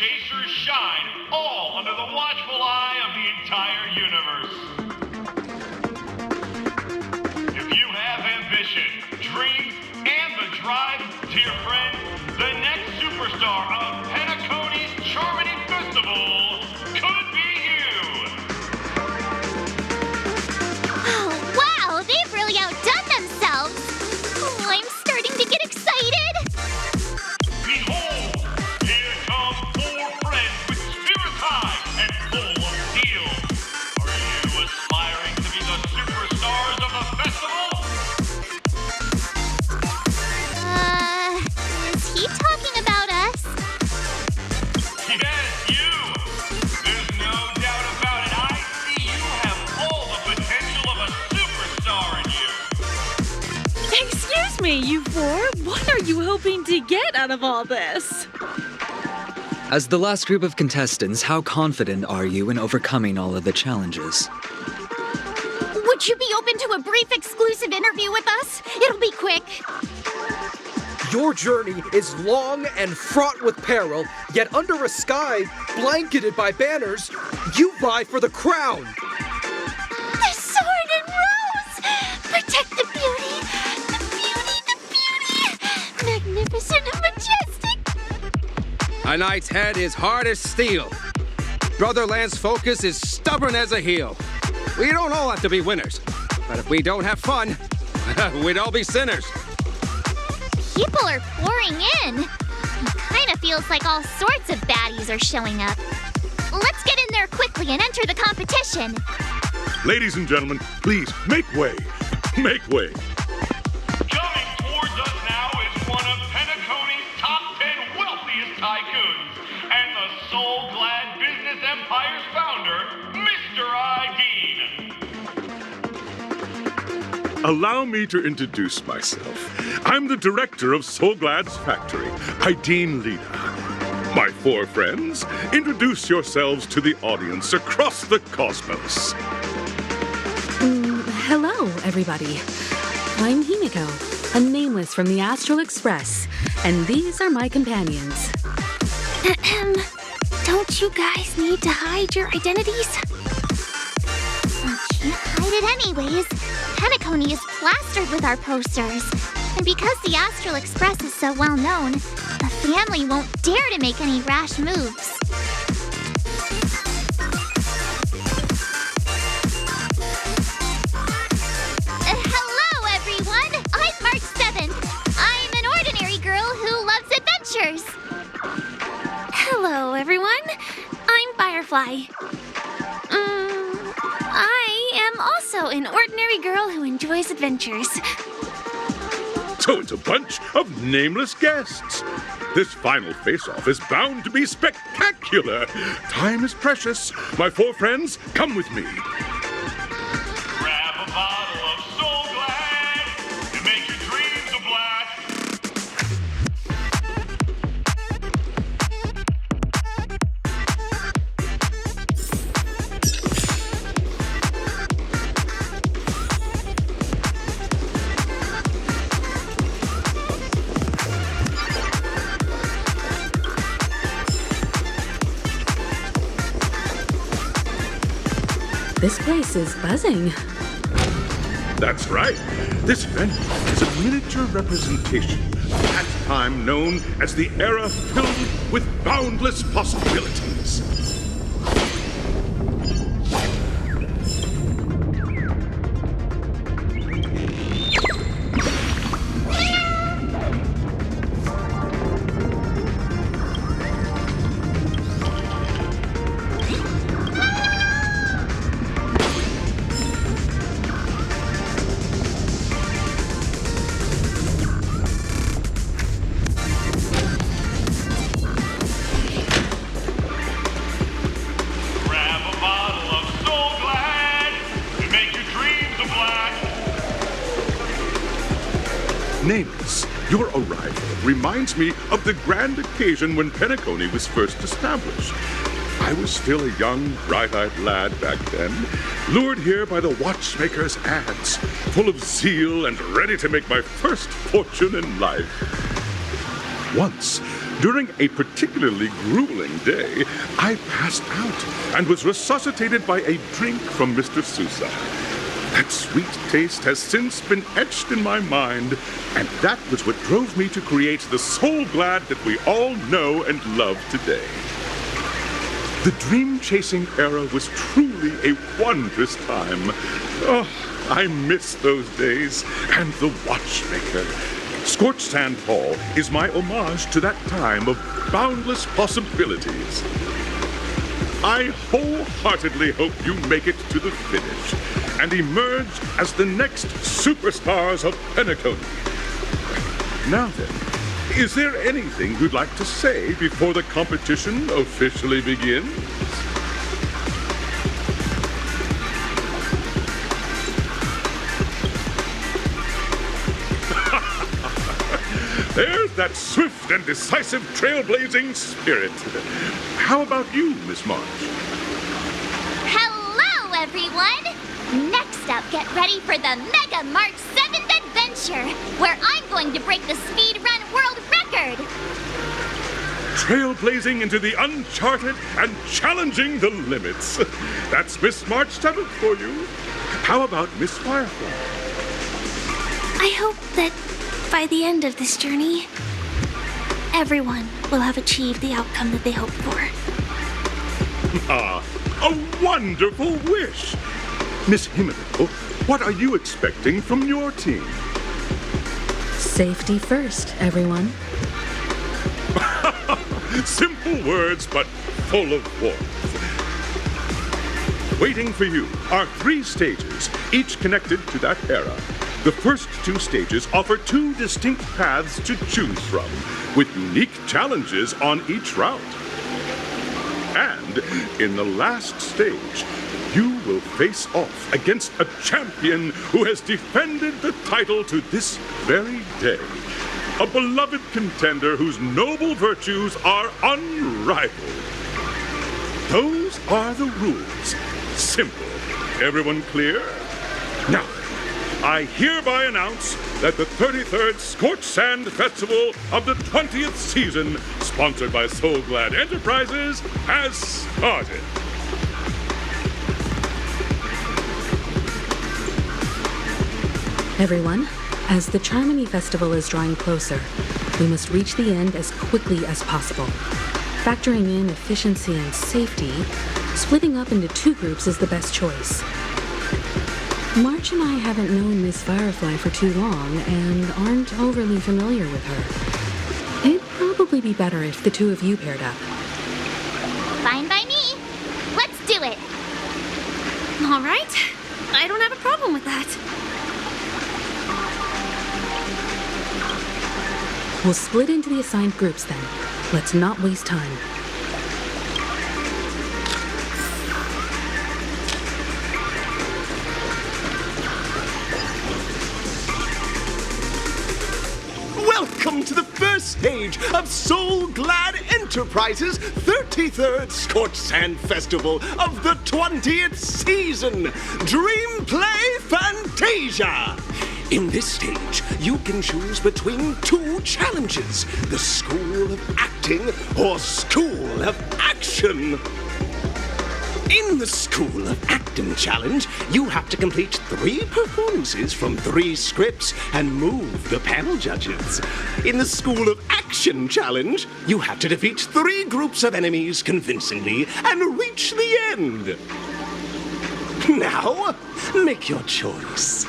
chasers shine, all under the watchful eye of the entire universe. If you have ambition, dreams, and the drive, dear friend, the next superstar of Penacony's Charmony Festival could be you. Oh, wow, they've really outdone themselves. Oh, I'm starting to get excited. Behold, here come 4 friends with spirits high and full of steel. Are you aspiring to be the superstars of the festival? Is he talking about us? Yes, you! There's no doubt about it. I see you have all the potential of a superstar in you. Excuse me, you 4. What are you hoping to get out of all this? As the last group of contestants, how confident are you in overcoming all of the challenges? Would you be open to a brief exclusive interview with us? It'll be quick. Your journey is long and fraught with peril, yet under a sky blanketed by banners, you vie for the crown. The sword and rose! Protect the beauty! The beauty! The beauty! Magnificent and majestic! A knight's head is hard as steel. Brother Lance's focus is stubborn as a heel. We don't all have to be winners, but if we don't have fun, we'd all be sinners. People are pouring in. It kind of feels like all sorts of baddies are showing up. Let's get in there quickly and enter the competition. Ladies and gentlemen, please make way. Make way. Coming towards us now is one of Penacony's top 10 wealthiest tycoons and the soul-glad business empire's founder, Mr. Idean. Allow me to introduce myself. I'm the director of Soulglad's factory, Idean Lida. My 4 friends, introduce yourselves to the audience across the cosmos. Hello, everybody. I'm Himiko, a nameless from the Astral Express, and these are my companions. Don't you guys need to hide your identities? Can't hide it anyways. Penacony is plastered with our posters. And because the Astral Express is so well known, the family won't dare to make any rash moves. Hello, everyone! I'm March 7th. I'm an ordinary girl who loves adventures. Hello, everyone. I'm Firefly. I am also an ordinary girl who enjoys adventures. So it's a bunch of nameless guests. This final face-off is bound to be spectacular. Time is precious. My 4 friends, come with me. Grab a bottle of Soul Glad and make your dreams a blast. This place is buzzing. That's right. This venue is a miniature representation of that time known as the era filled with boundless possibilities. Nameless, your arrival reminds me of the grand occasion when Penacony was first established. I was still a young, bright-eyed lad back then, lured here by the watchmaker's ads, full of zeal and ready to make my first fortune in life. Once, During a particularly grueling day, I passed out and was resuscitated by a drink from Mr. Sousa. That sweet taste has since been etched in my mind, and that was what drove me to create the Soul Glad that we all know and love today. The dream-chasing era was truly a wondrous time. Oh, I miss those days, and the watchmaker. Scorched Sand Hall is my homage to that time of boundless possibilities. I wholeheartedly hope you make it to the finish and emerge as the next superstars of Penacony. Now then, is there anything you'd like to say before the competition officially begins? There's that swift and decisive trailblazing spirit. How about you, Miss March? Hello, everyone! Next up, get ready for the Mega March 7th Adventure, where I'm going to break the speed run world record! Trailblazing into the uncharted and challenging the limits. That's Miss March 7th for you. How about Miss Firefly? I hope that by the end of this journey, everyone will have achieved the outcome that they hoped for. Ah, a wonderful wish! Miss Himiko, what are you expecting from your team? Safety first, everyone. Simple words, but full of warmth. Waiting for you are 3 stages, each connected to that era. The first 2 stages offer 2 distinct paths to choose from, with unique challenges on each route. And in the last stage, you will face off against a champion who has defended the title to this very day. A beloved contender whose noble virtues are unrivaled. Those are the rules. Simple. Everyone clear? Now, I hereby announce that the 33rd Scorched Sand Festival of the 20th season, sponsored by Soul Glad Enterprises, has started. Everyone, as the Charmony Festival is drawing closer, we must reach the end as quickly as possible. Factoring in efficiency and safety, splitting up into 2 groups is the best choice. March and I haven't known Miss Firefly for too long and aren't overly familiar with her. It'd probably be better if the 2 of you paired up. Fine by me. Let's do it. All right. I don't have a problem with that. We'll split into the assigned groups then. Let's not waste time. Welcome to the first stage of Soul Glad Enterprises' 33rd Scorched Sand Festival of the 20th season, Dream Play Fantasia. In this stage, you can choose between 2 challenges, the School of Acting or School of Action. In the School of Acting challenge, you have to complete 3 performances from 3 scripts and move the panel judges. In the School of Action challenge, you have to defeat 3 groups of enemies convincingly and reach the end. Now, make your choice.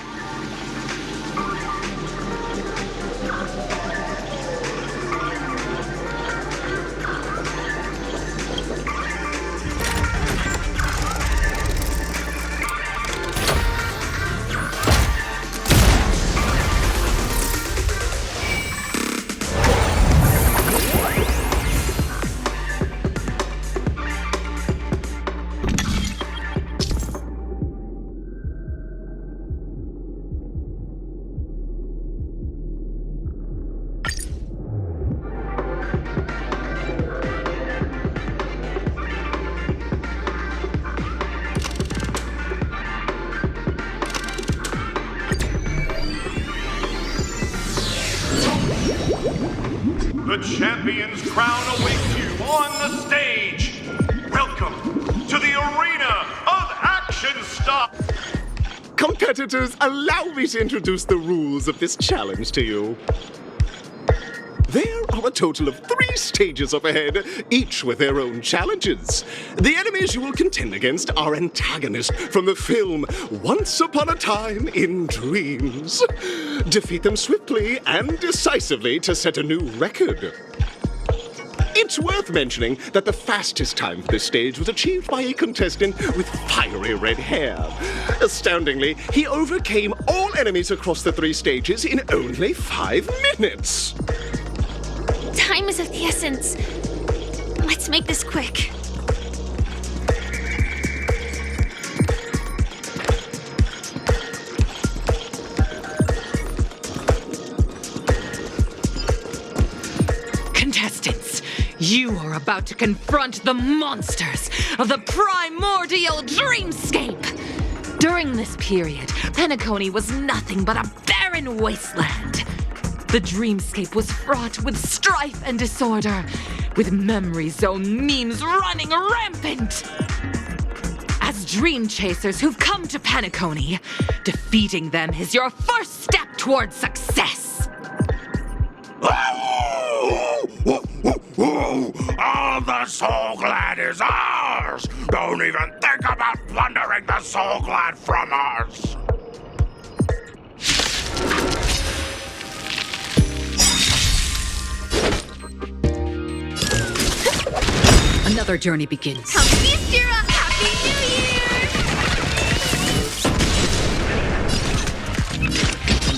The champion's crown awaits you on the stage. Welcome to the arena of action stop. Competitors, allow me to introduce the rules of this challenge to you. There are a total of 3 stages up ahead, each with their own challenges. The enemies you will contend against are antagonists from the film Once Upon a Time in Dreams. Defeat them swiftly and decisively to set a new record. It's worth mentioning that the fastest time for this stage was achieved by a contestant with fiery red hair. Astoundingly, he overcame all enemies across the 3 stages in only 5 minutes. Time is of the essence. Let's make this quick. Contestants, you are about to confront the monsters of the primordial dreamscape. During this period, Penacony was nothing but a barren wasteland. The dreamscape was fraught with strife and disorder, with memory zone memes running rampant. As dream chasers who've come to Penacony, defeating them is your first step towards success. All the Soul Glad is ours! Don't even think about plundering the Soul Glad from us! Another journey begins. Happy New Year!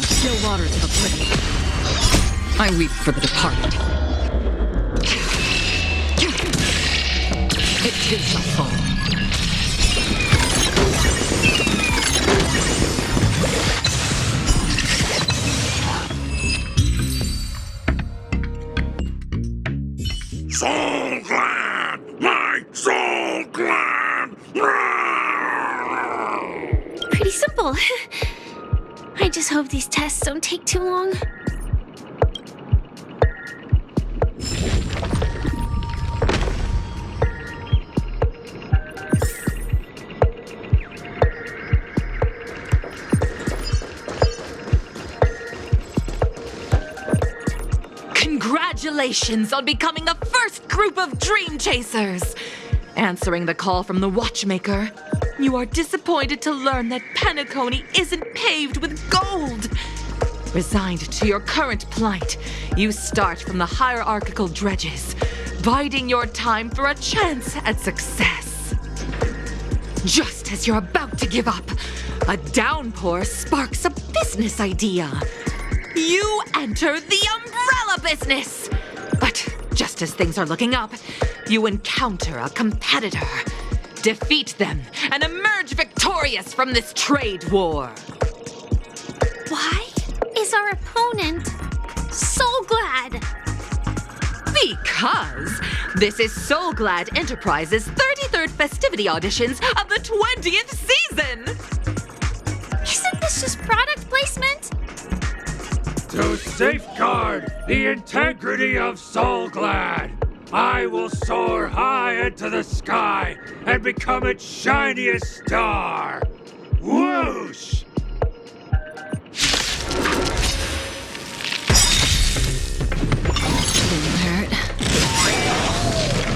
Still waters of oblivion. I weep for the departed. It too shall fall. Soul Glad! My Soul Glad! Pretty simple. I just hope these tests don't take too long. Congratulations on becoming the first group of Dream Chasers! Answering the call from the Watchmaker, you are disappointed to learn that Penacony isn't paved with gold. Resigned to your current plight, you start from the hierarchical dredges, biding your time for a chance at success. Just as you're about to give up, a downpour sparks a business idea. You enter the umbrella business! But just as things are looking up, you encounter a competitor. Defeat them and emerge victorious from this trade war. Why is our opponent Soul Glad? Because this is Soul Glad Enterprises' 33rd festivity auditions of the 20th season! Isn't this just product placement? To safeguard the integrity of Soul Glad, I will soar high into the sky and become its shiniest star. Whoosh! Didn't hurt.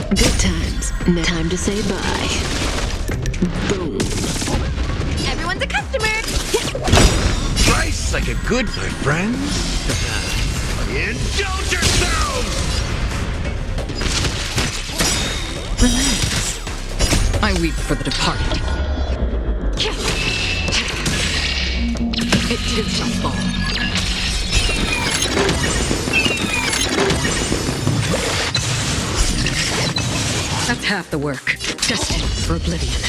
Good times. No time to say bye. Boom. Everyone's a customer! Price like a good, my friends. Indulge yourselves! Relax. I weep for the departed. It too shall fall. That's half the work. Destined for oblivion.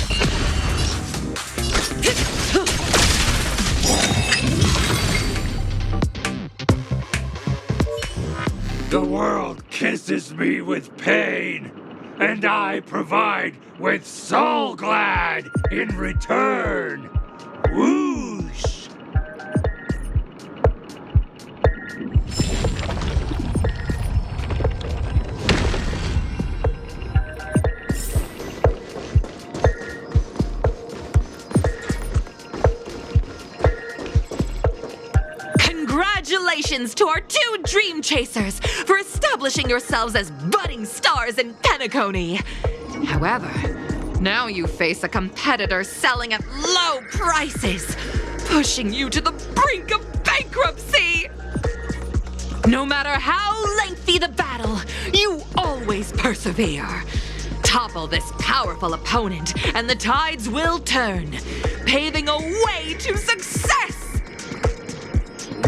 The world kisses me with pain, and I provide with Soul Glad in return. Whoosh! Congratulations to our 2 Dream Chasers for establishing yourselves as budding stars in Penacony. However, now you face a competitor selling at low prices, pushing you to the brink of bankruptcy. No matter how lengthy the battle, you always persevere. Topple this powerful opponent, and the tides will turn, paving a way to success!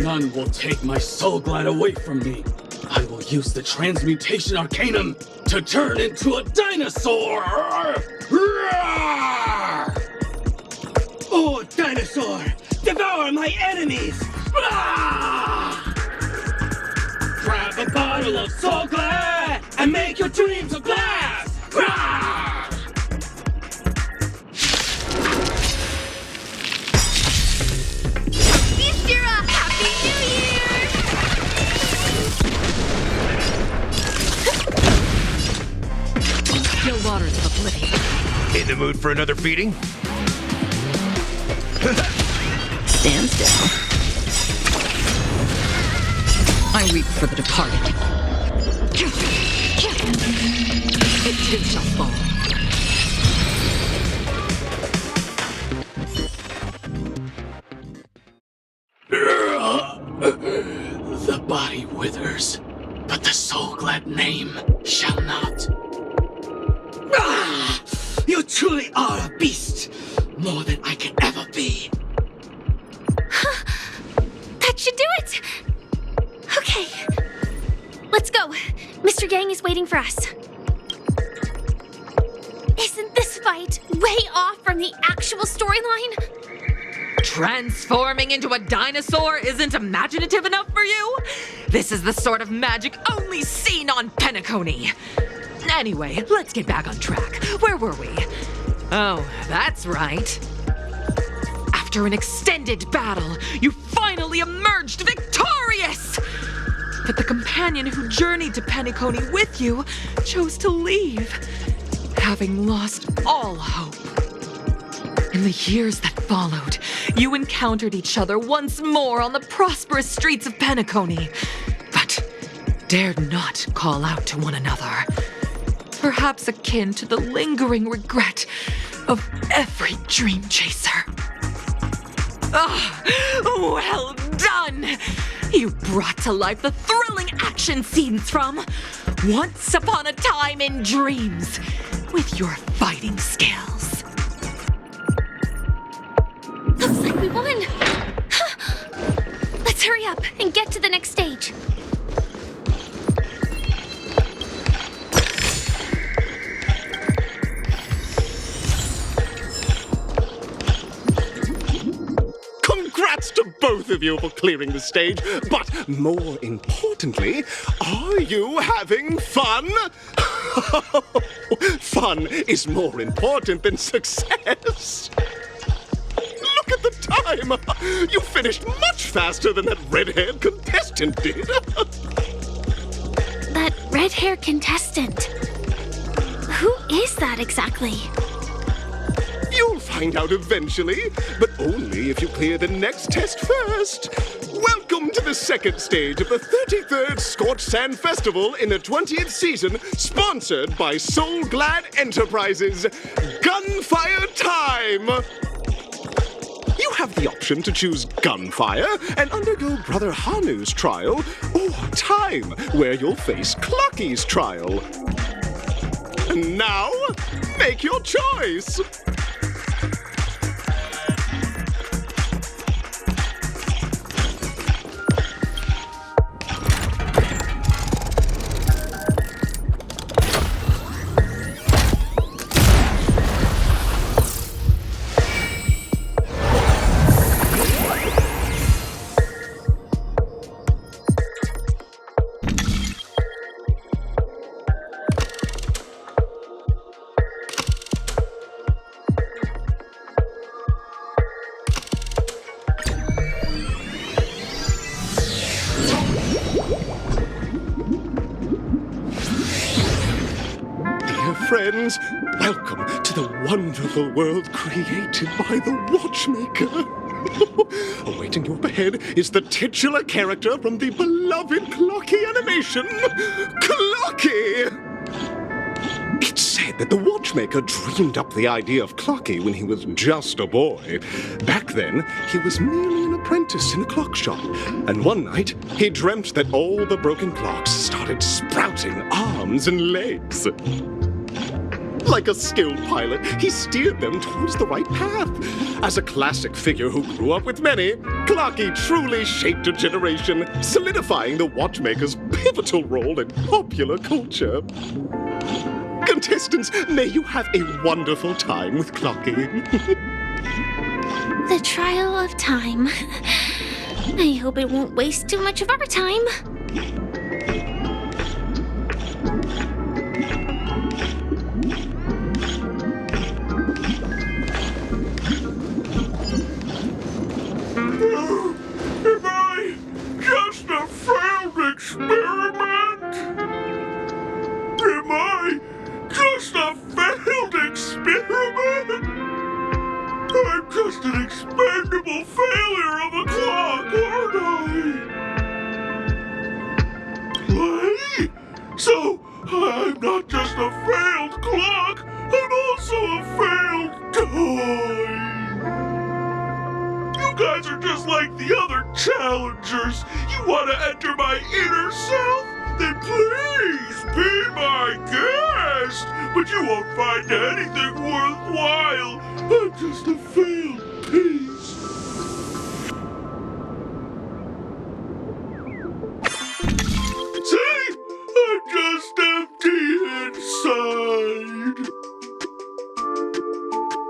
None will take my soul glad away from me. I will use the transmutation arcanum to turn into a dinosaur! Oh, dinosaur! Devour my enemies! Grab a bottle of soul glad and make your dreams a blast! Beastira, Happy New Year! Still waters of oblivion. In the mood for another beating? Stand still. I weep for the departed. It too shall fall. The body withers, but the soul glad name shall not. You truly are a beast, more than I can ever be. That should do it! Okay. Let's go. Mr. Yang is waiting for us. Isn't this fight way off from the actual storyline? Transforming into a dinosaur isn't imaginative enough for you? This is the sort of magic only seen on Penacony. Anyway, let's get back on track. Where were we? Oh, that's right. After an extended battle, you finally emerged victorious! But the companion who journeyed to Penacony with you chose to leave, having lost all hope. In the years that followed, you encountered each other once more on the prosperous streets of Penacony, but dared not call out to one another. Perhaps akin to the lingering regret of every dream chaser. Ah, well done! You brought to life the thrilling action scenes from Once Upon a Time in Dreams with your fighting skills. Looks like we won! Let's hurry up and get to the next stage. Congrats to both of you for clearing the stage, but more importantly, are you having fun? Fun is more important than success. Look at the time! You finished much faster than that red-haired contestant did. That red-haired contestant. Who is that exactly? You'll find out eventually, but only if you clear the next test first. Welcome to the second stage of the 33rd Scorched Sand Festival in the 20th season, sponsored by Soul Glad Enterprises. Gunfire time! You have the option to choose Gunfire and undergo Brother Hanu's trial, or Time, where you'll face Clucky's trial. And now, make your choice! Friends, welcome to the wonderful world created by the Watchmaker. Awaiting you up ahead is the titular character from the beloved Clocky animation, Clocky! It's said that the watchmaker dreamed up the idea of Clocky when he was just a boy. Back then, he was merely an apprentice in a clock shop. And one night, he dreamt that all the broken clocks started sprouting arms and legs. Like a skilled pilot, he steered them towards the right path. As a classic figure who grew up with many, Clocky truly shaped a generation, solidifying the watchmaker's pivotal role in popular culture. Contestants, may you have a wonderful time with Clocky. The trial of time. I hope it won't waste too much of our time. Am I just a failed experiment? Am I just a failed experiment? I'm just an expendable failure of a clock, aren't I? Play? So, I'm not just a failed clock, I'm also a failed toy. You guys are just like the other challengers. You want to enter my inner self? Then please be my guest. But you won't find anything worthwhile. I'm just a failed piece. See? I'm just empty inside.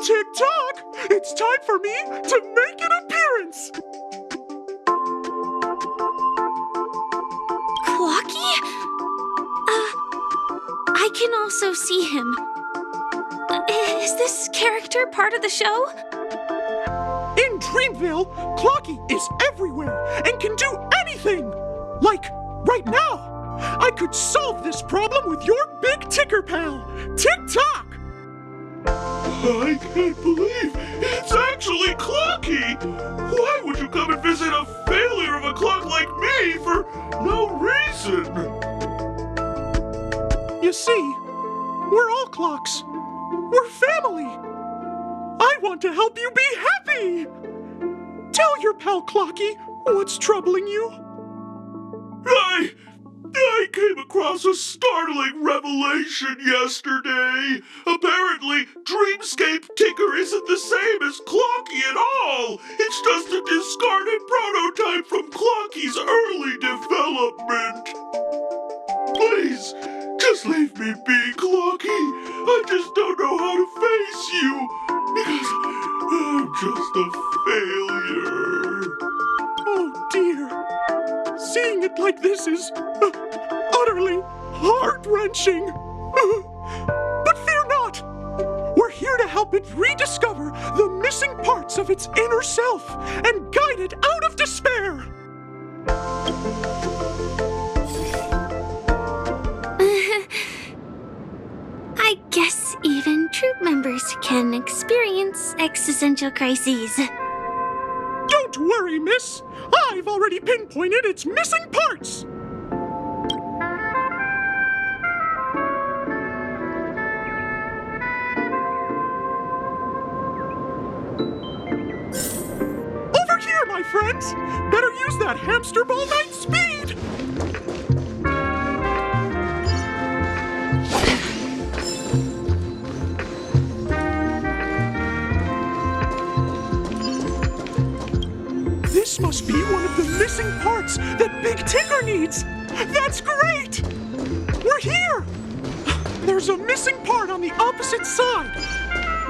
Tick-tock! It's time for me to make an appearance! Clocky? I can also see him. Is this character part of the show? In Dreamville, Clocky is everywhere and can do anything! Like, right now! I could solve this problem with your big ticker pal, Tick-tock! I can't believe it's actually Clocky! Why would you come and visit a failure of a clock like me for no reason? You see, we're all clocks. We're family. I want to help you be happy! Tell your pal Clocky what's troubling you. I came across a startling revelation yesterday. Apparently, Dreamscape Ticker isn't the same as Clocky at all. It's just a discarded prototype from Clocky's early development. Please, just leave me be, Clocky. I just don't know how to face you because I'm just a failure. Oh dear. Seeing it like this is utterly heart-wrenching. But fear not. We're here to help it rediscover the missing parts of its inner self and guide it out of despair. I guess even troop members can experience existential crises. Don't worry, miss. I've already pinpointed its missing parts. Over here, my friends. Better use that hamster ball night speed. This must be one of the missing parts that Big Ticker needs. That's great! We're here! There's a missing part on the opposite side.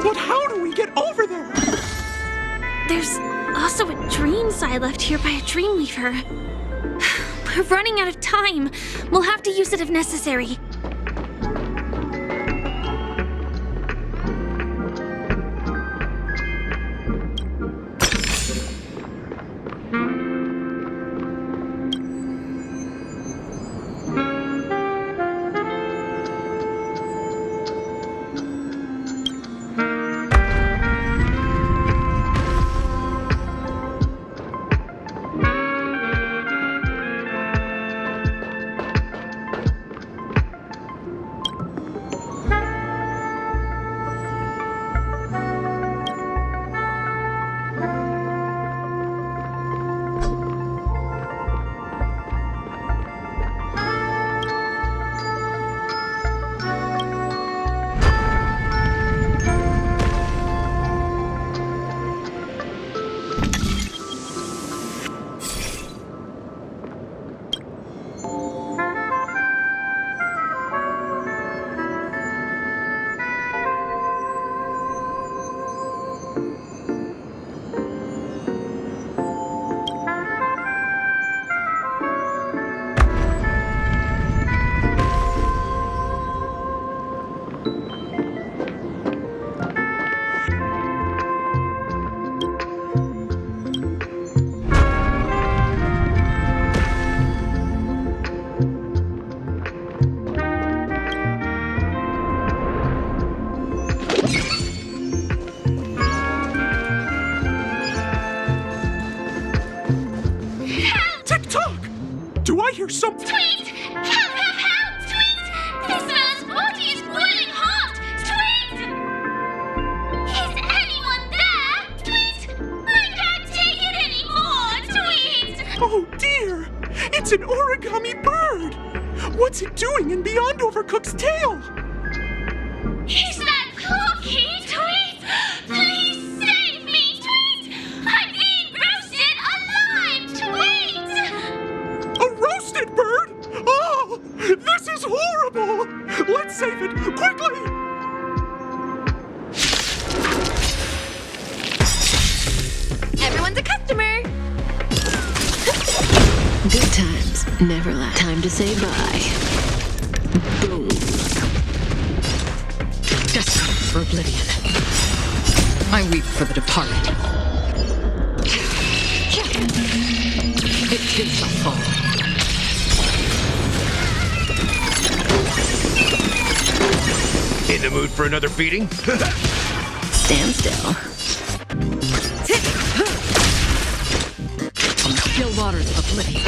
But how do we get over there? There's also a dream side left here by a Dreamweaver. We're running out of time. We'll have to use it if necessary. Tick-tock! Do I hear something? Tweet! Help, help, help! Tweet! This man's body is boiling hot! Tweet! Is anyone there? Tweet! I can't take it anymore! Tweet! Oh dear! It's an origami bird! What's it doing in Beyond Overcooked's tail? Is that Cookie? Tweet! Please save me! Tweet! I'm being roasted alive! Tweet! A roasted bird? Oh! This is horrible! Let's save it! Quickly! Everyone's a customer! Good times never last. Time to say bye. Boom. Destined for oblivion. I weep for the departed. It too shall fall. In the mood for another beating? Stand still. From the still waters of oblivion.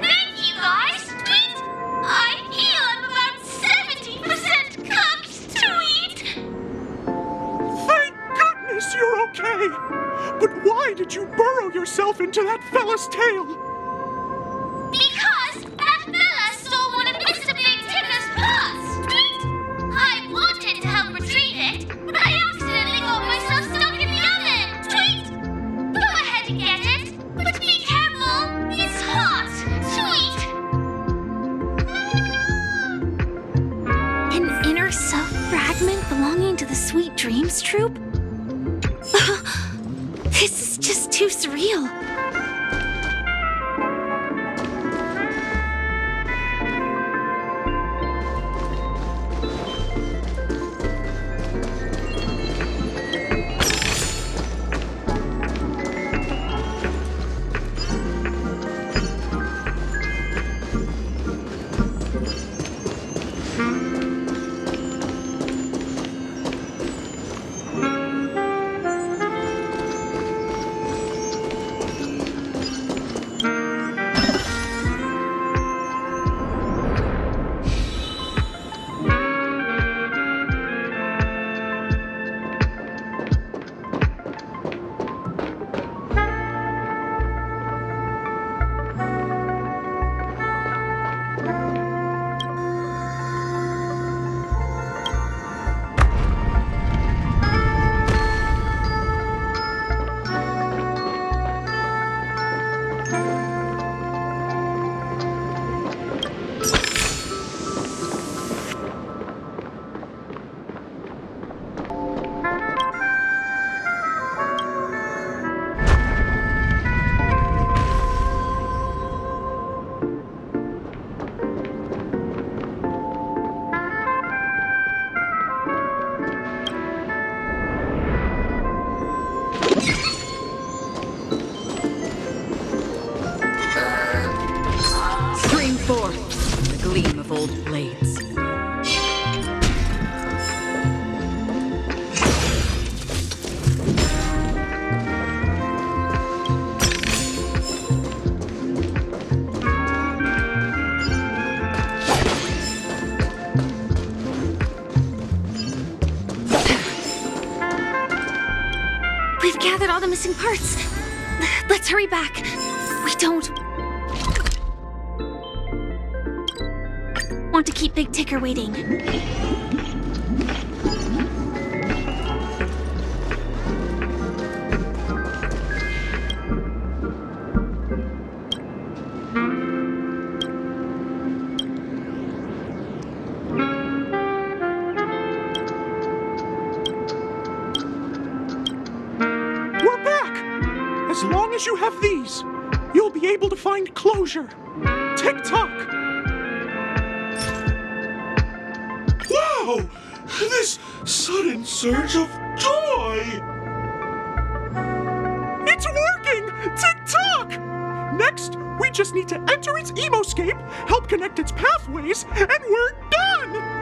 Thank you, guys! Tweet! I heal I'm about 70% cooked! Tweet! Thank goodness you're okay! But why did you burrow yourself into that fella's tail? Because that fella stole one of Mr. Big Ticker's pots! Tweet! I wanted to help retrieve it, but I accidentally got myself stuck in the oven! Tweet! Go ahead and get it, but be careful! It's hot! Tweet! An inner self fragment belonging to the Sweet Dreams troupe? This is just too surreal. Forth the gleam of old blades. We've gathered all the missing parts. Let's hurry back. We don't want to keep Big Ticker waiting. We're back! As long as you have these, you'll be able to find closure. Tick-tock! Wow! This sudden surge of joy! It's working! Tick-tock! Next, we just need to enter its emoscape, help connect its pathways, and we're done!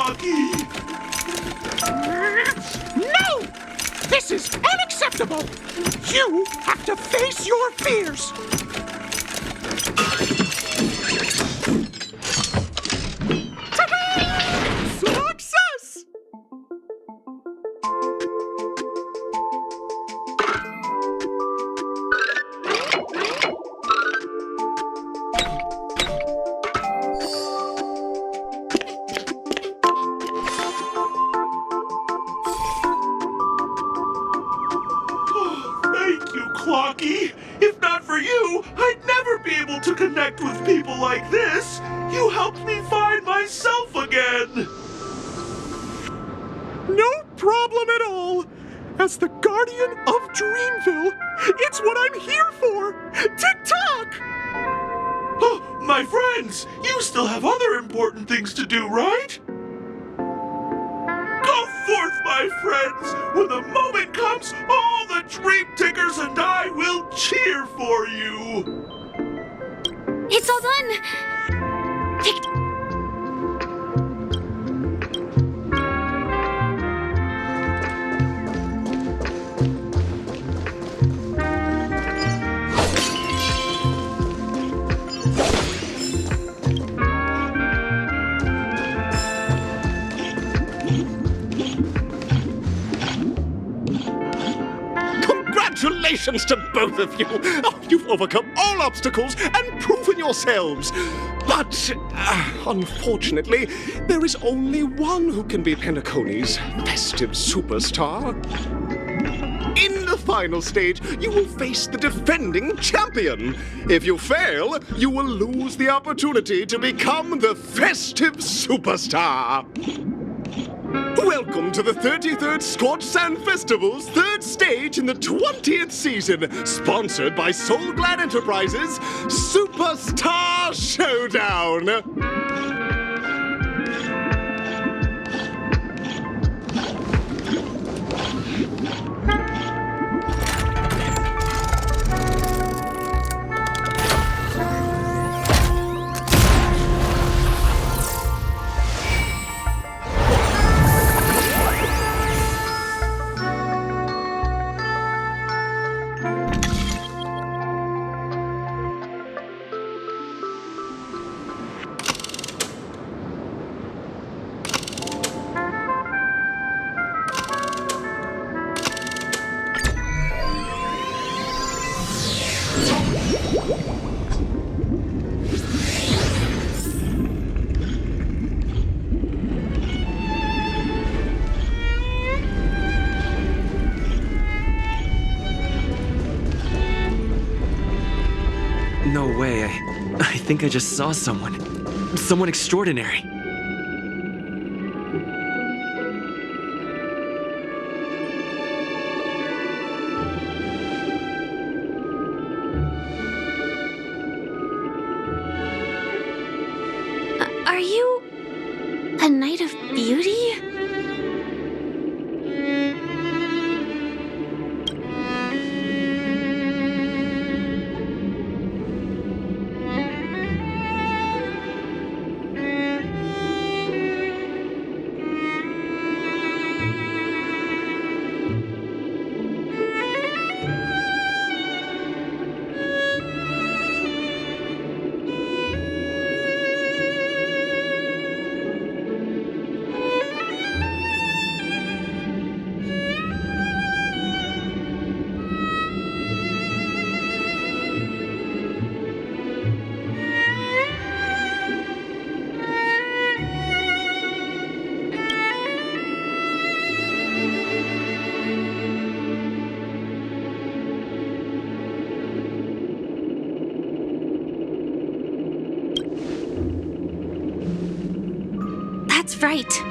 Clocky! No! This is unacceptable! You have to face your fears! Success! Thank you, Clocky. If not for you, I'd never be able to connect with people like this. You helped me find myself again. No problem at all! As the guardian of Dreamville, it's what I'm here for! Tick-tock! Oh, my friends, you still have other important things to do, right? Go forth, my friends! When the moment comes, all the Dream Tickers and I will cheer for you! It's all done! Congratulations to both of you! Oh, you've overcome all obstacles and proven yourselves! But, unfortunately, there is only one who can be Penacony's festive superstar. In the final stage, you will face the defending champion. If you fail, you will lose the opportunity to become the festive superstar. Welcome to the 33rd Scorch Sand Festival's third stage in the 20th season, sponsored by Soul Glad Enterprises, Superstar Showdown! No way. I think I just saw someone. Someone extraordinary. Are you a Knight of Beauty? That's right.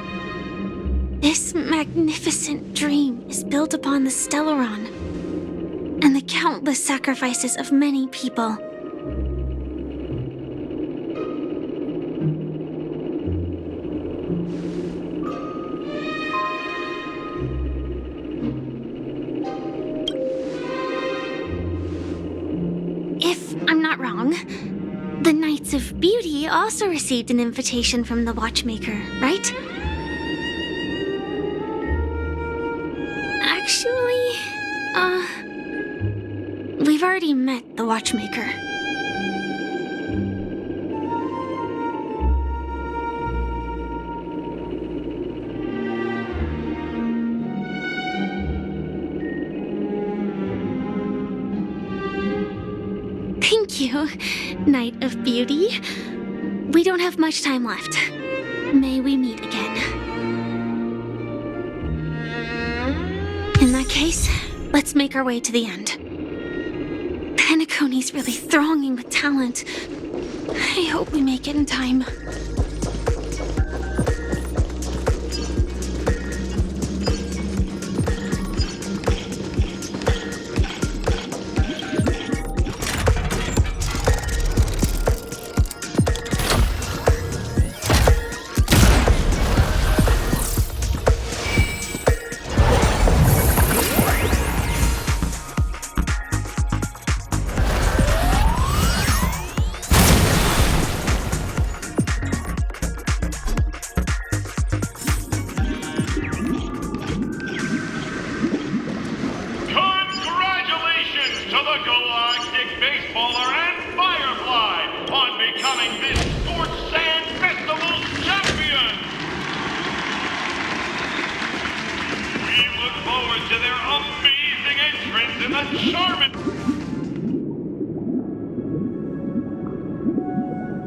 This magnificent dream is built upon the Stellaron and the countless sacrifices of many people. If I'm not wrong, the Knights of Beauty also received an invitation from the Watchmaker, right? already met the watchmaker. Thank you, Knight of Beauty. We don't have much time left. May we meet again. In that case, let's make our way to the end. Penacony's really thronging with talent. I hope we make it in time.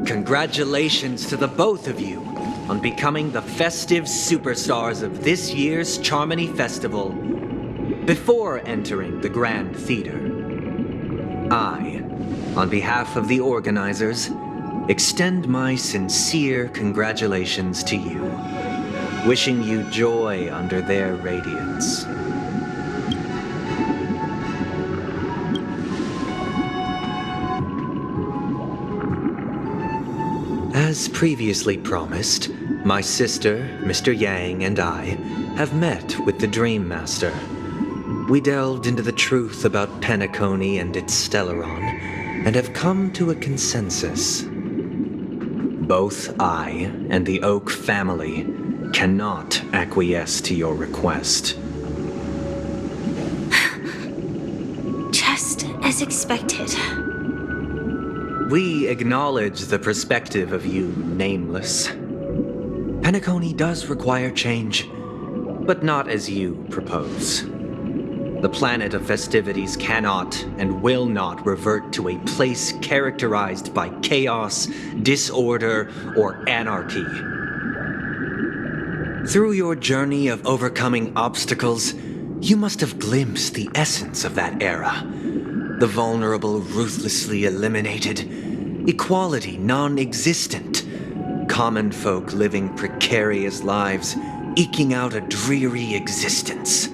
Congratulations to the both of you on becoming the festive superstars of this year's Charmony Festival. Before entering the Grand Theater, I, on behalf of the organizers, extend my sincere congratulations to you, wishing you joy under their radiance. As previously promised, my sister, Mr. Yang, and I have met with the Dream Master. We delved into the truth about Penacony and its Stellaron, and have come to a consensus. Both I and the Oak family cannot acquiesce to your request. Just as expected. We acknowledge the perspective of you, Nameless. Penacony does require change, but not as you propose. The planet of festivities cannot and will not revert to a place characterized by chaos, disorder, or anarchy. Through your journey of overcoming obstacles, you must have glimpsed the essence of that era. The vulnerable ruthlessly eliminated, equality non-existent, common folk living precarious lives, eking out a dreary existence.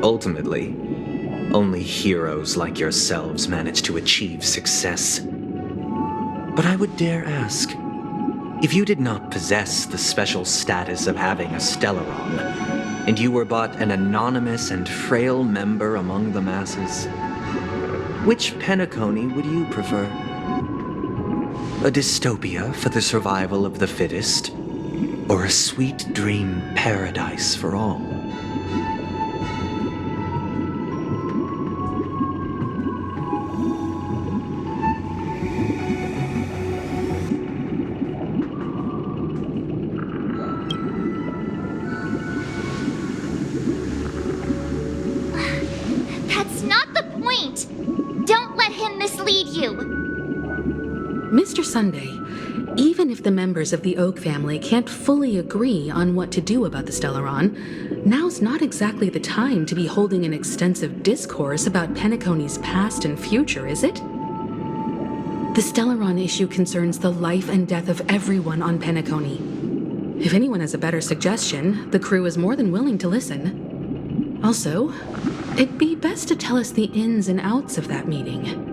Ultimately, only heroes like yourselves manage to achieve success. But I would dare ask, if you did not possess the special status of having a Stellaron, and you were but an anonymous and frail member among the masses, which Penacony would you prefer? A dystopia for the survival of the fittest, or a sweet dream paradise for all? Mr. Sunday, even if the members of the Oak family can't fully agree on what to do about the Stellaron, now's not exactly the time to be holding an extensive discourse about Penacony's past and future, is it? The Stellaron issue concerns the life and death of everyone on Penacony. If anyone has a better suggestion, the crew is more than willing to listen. Also, it'd be best to tell us the ins and outs of that meeting.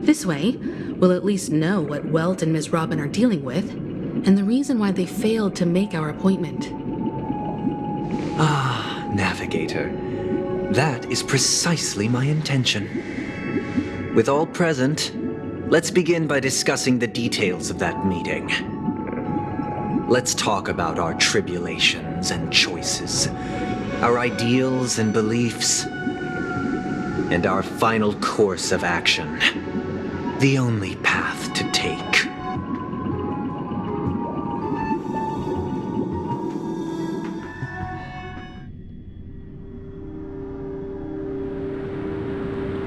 This way, we'll at least know what Welt and Ms. Robin are dealing with, and the reason why they failed to make our appointment. Ah, Navigator. That is precisely my intention. With all present, let's begin by discussing the details of that meeting. Let's talk about our tribulations and choices, our ideals and beliefs. and our final course of action. The only path to take.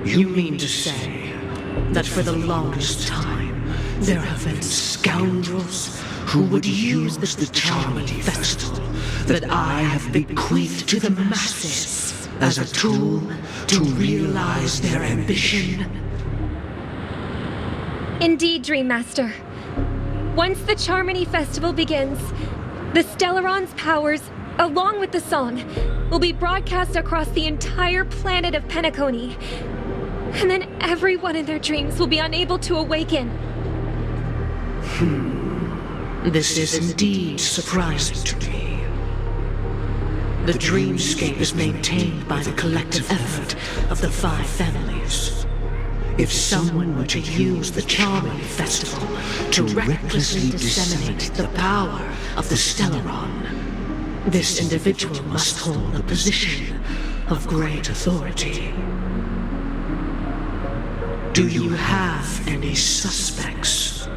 You mean to say that for the longest time, there have been scoundrels who would use the Charmony Festival that I have bequeathed to the masses as a tool to realize their ambition? Indeed, Dream Master. Once the Charmony Festival begins, the Stellaron's powers, along with the song, will be broadcast across the entire planet of Penacony. And then everyone in their dreams will be unable to awaken. This is indeed surprising to me. The dreamscape is maintained by the collective effort of the 5 families. If someone were to use the Charmony Festival to recklessly disseminate the power of the Stellaron, this individual must hold a position of great authority. Do you have any suspects?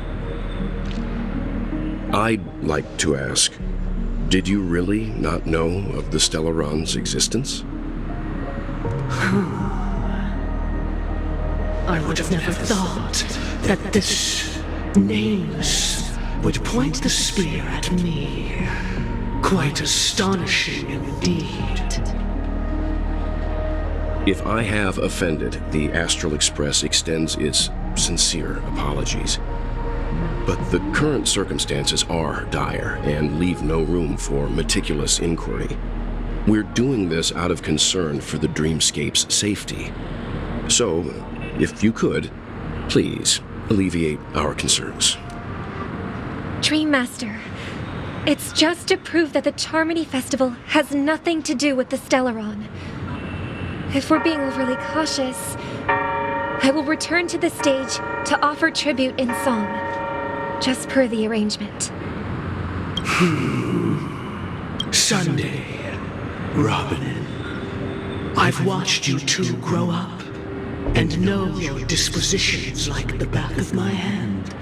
I'd like to ask, did you really not know of the Stellaron's existence? I would have never thought that this nameless would point the spear at me. Quite astonishing indeed. If I have offended, the Astral Express extends its sincere apologies. But the current circumstances are dire and leave no room for meticulous inquiry. We're doing this out of concern for the dreamscape's safety. So, if you could, please alleviate our concerns. Dream Master, it's just to prove that the Charmony Festival has nothing to do with the Stellaron. If we're being overly cautious, I will return to the stage to offer tribute in song, just per the arrangement. Sunday, Robin, I've watched you two grow up and know your dispositions like the back of my hand.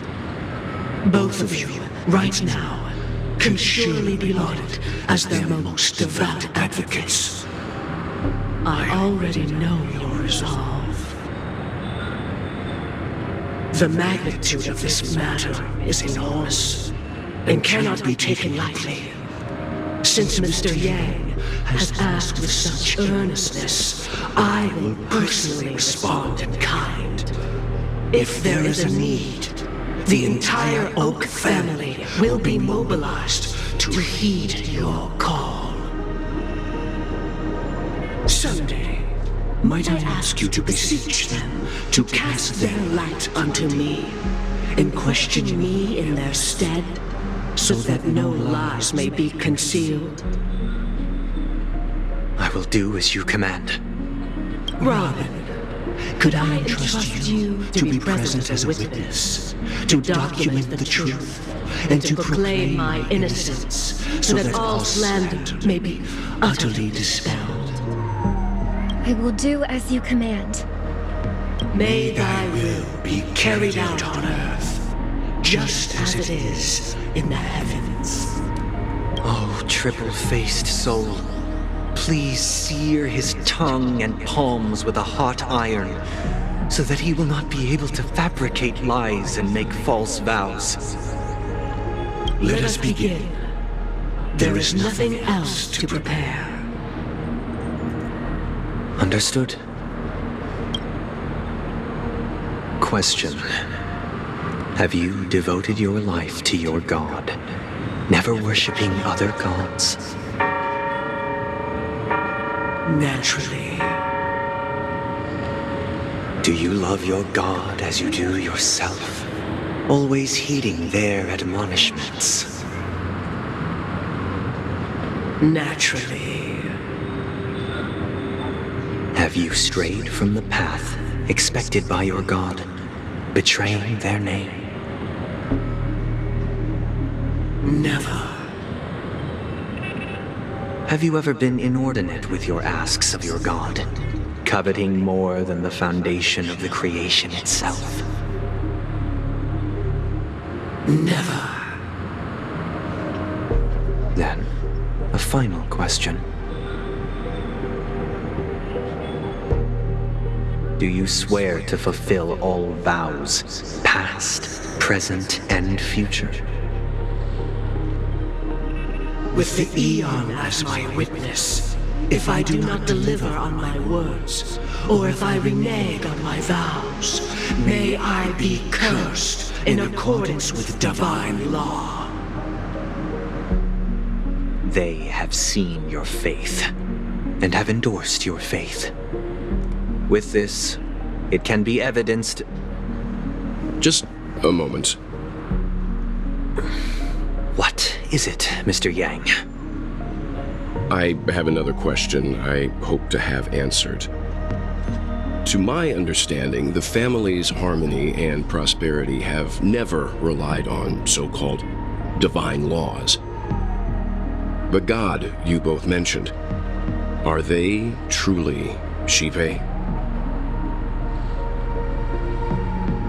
Both of you, right now, can surely be lauded as their most devout advocates. I already know your resolve. The magnitude of this matter is enormous and cannot be taken lightly. Since Mr. Yang has asked with such earnestness, I will personally respond in kind. If there is a need, the entire Oak family will be mobilized to heed your call. Someday, might I ask you to beseech them to cast their light unto me and question me in their stead, so that no lies may be concealed? I will do as you command. Robin, could I entrust you to be present as a witness, to document the truth, and to proclaim my innocence, so that all slander may be utterly dispelled? I will do as you command. May thy will be carried out on earth, just as it is in the heavens. Oh, triple-faced soul, please sear his tongue and palms with a hot iron, so that he will not be able to fabricate lies and make false vows. Let us begin. There is nothing else to prepare. Understood. Question. Have you devoted your life to your god, never worshipping other gods? Naturally. Do you love your god as you do yourself, always heeding their admonishments? Naturally. Have you strayed from the path expected by your god, betraying their name? Never. Have you ever been inordinate with your asks of your god, coveting more than the foundation of the creation itself? Never. Then, a final question. Do you swear to fulfill all vows, past, present, and future? With the Eon as my witness, if I do not deliver on my words, or if I renege on my vows, may I be cursed in accordance with divine law. They have seen your faith, and have endorsed your faith. With this, it can be evidenced... Just a moment. What is it, Mr. Yang? I have another question I hope to have answered. To my understanding, the family's harmony and prosperity have never relied on so-called divine laws. The god you both mentioned, are they truly Shipe?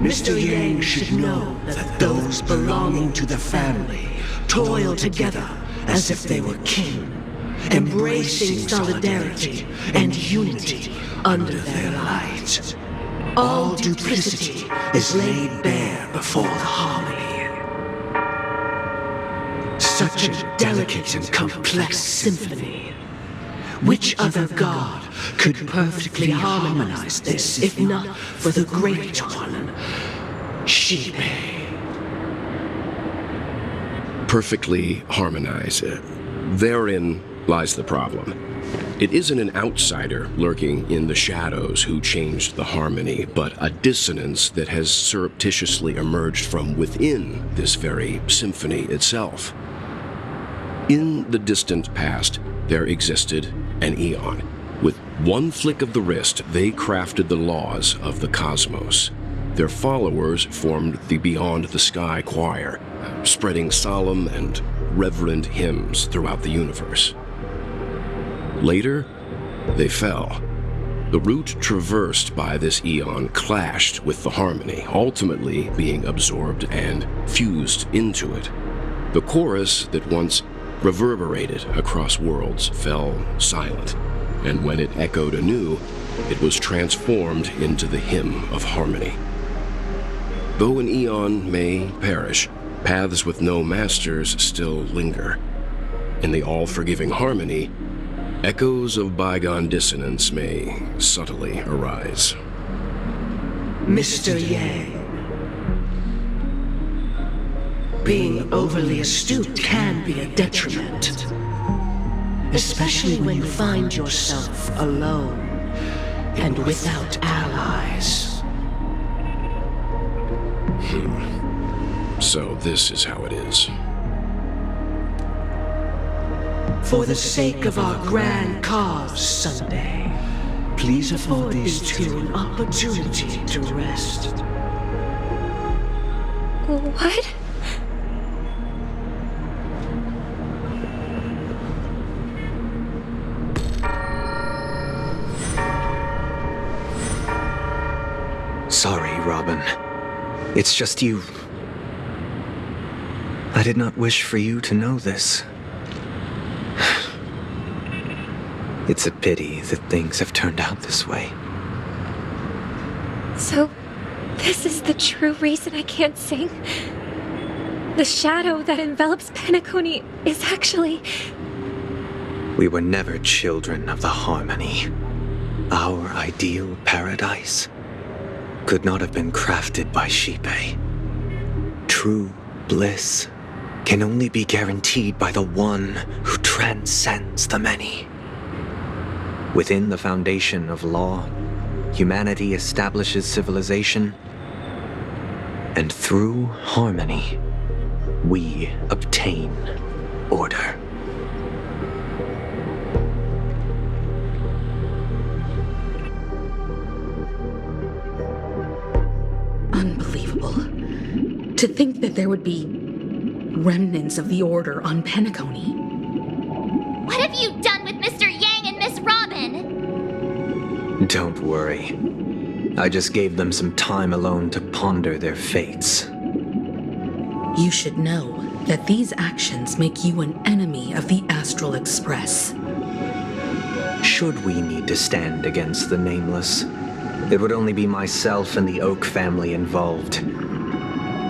Mr. Yang should know that those belonging to the family toil together as if they were kin, embracing solidarity and unity under their light. All duplicity is laid bare before the harmony. Such a delicate and complex symphony. Which other god could perfectly harmonize this, if not for the great one, Shipe? Perfectly harmonize. Therein lies the problem. It isn't an outsider lurking in the shadows who changed the harmony, but a dissonance that has surreptitiously emerged from within this very symphony itself. In the distant past, there existed an Eon. With one flick of the wrist, they crafted the laws of the cosmos. Their followers formed the Beyond the Sky Choir, spreading solemn and reverent hymns throughout the universe. Later, they fell. The route traversed by this Eon clashed with the harmony, ultimately being absorbed and fused into it. The chorus that once reverberated across worlds fell silent, and when it echoed anew, it was transformed into the hymn of harmony. Though an Eon may perish, paths with no masters still linger. In the all-forgiving harmony, echoes of bygone dissonance may subtly arise. Mr. Yang, being overly astute can be a detriment, especially when you find yourself alone and without allies. So this is how it is. For the sake of our grand cause someday, please afford these two an opportunity to rest. What? Sorry, Robin. It's just you. I did not wish for you to know this. It's a pity that things have turned out this way. So, this is the true reason I can't sing? The shadow that envelops Penacony is actually... We were never children of the harmony. Our ideal paradise could not have been crafted by Shipe. True bliss can only be guaranteed by the one who transcends the many. Within the foundation of law, humanity establishes civilization, and through harmony, we obtain order. Unbelievable. To think that there would be remnants of the Order on Penacony. What have you done with Mr. Yang and Miss Robin? Don't worry. I just gave them some time alone to ponder their fates. You should know that these actions make you an enemy of the Astral Express. Should we need to stand against the Nameless, it would only be myself and the Oak family involved.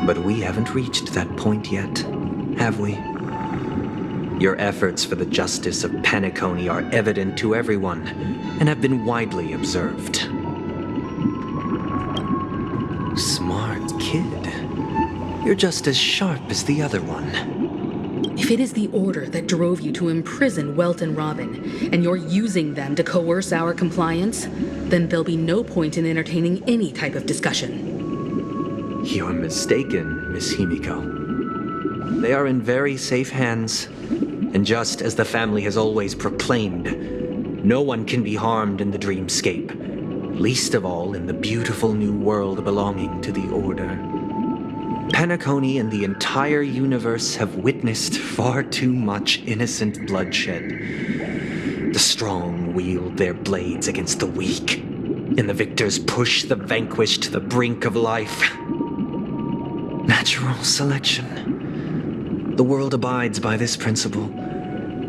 But we haven't reached that point yet, have we? Your efforts for the justice of Penacony are evident to everyone and have been widely observed. Smart kid. You're just as sharp as the other one. If it is the Order that drove you to imprison Welt and Robin, and you're using them to coerce our compliance, then there'll be no point in entertaining any type of discussion. You're mistaken, Miss Himiko. They are in very safe hands, and just as the family has always proclaimed, no one can be harmed in the dreamscape, least of all in the beautiful new world belonging to the Order. Penacony and the entire universe have witnessed far too much innocent bloodshed. The strong wield their blades against the weak, and the victors push the vanquished to the brink of life. Natural selection. The world abides by this principle,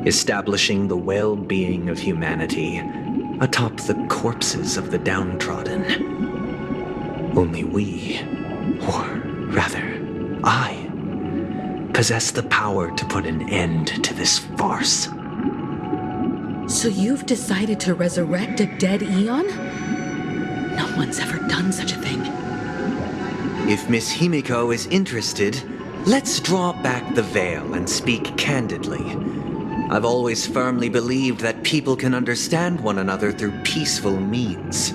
establishing the well-being of humanity atop the corpses of the downtrodden. Only we, or rather, I, possess the power to put an end to this farce. So you've decided to resurrect a dead Eon? No one's ever done such a thing. If Miss Himiko is interested, let's draw back the veil and speak candidly. I've always firmly believed that people can understand one another through peaceful means.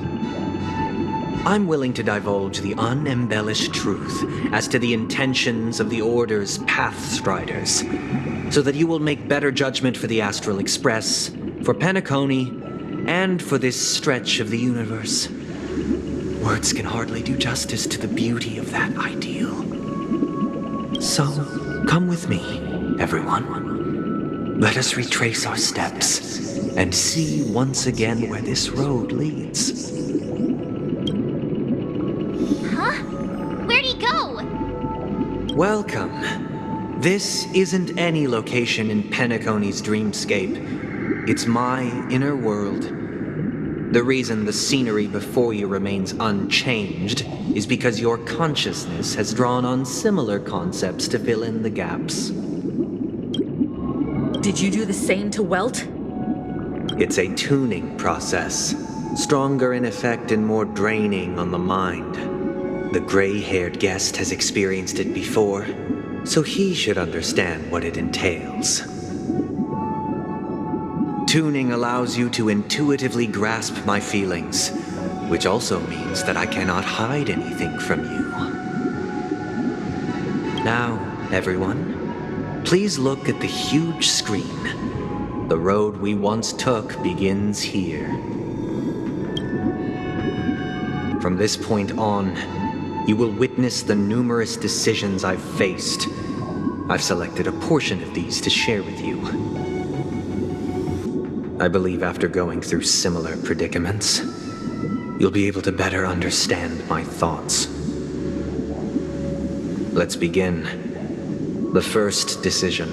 I'm willing to divulge the unembellished truth as to the intentions of the Order's Pathstriders, so that you will make better judgment for the Astral Express, for Penacony, and for this stretch of the universe. Words can hardly do justice to the beauty of that ideal. So, come with me, everyone. Let us retrace our steps and see once again where this road leads. Where'd he go? Welcome. This isn't any location in Penacony's dreamscape. It's my inner world. The reason the scenery before you remains unchanged is because your consciousness has drawn on similar concepts to fill in the gaps. Did you do the same to Welt? It's a tuning process, stronger in effect and more draining on the mind. The gray-haired guest has experienced it before, so he should understand what it entails. Tuning allows you to intuitively grasp my feelings, which also means that I cannot hide anything from you. Now, everyone, please look at the huge screen. The road we once took begins here. From this point on, you will witness the numerous decisions I've faced. I've selected a portion of these to share with you. I believe after going through similar predicaments, you'll be able to better understand my thoughts. Let's begin. The first decision.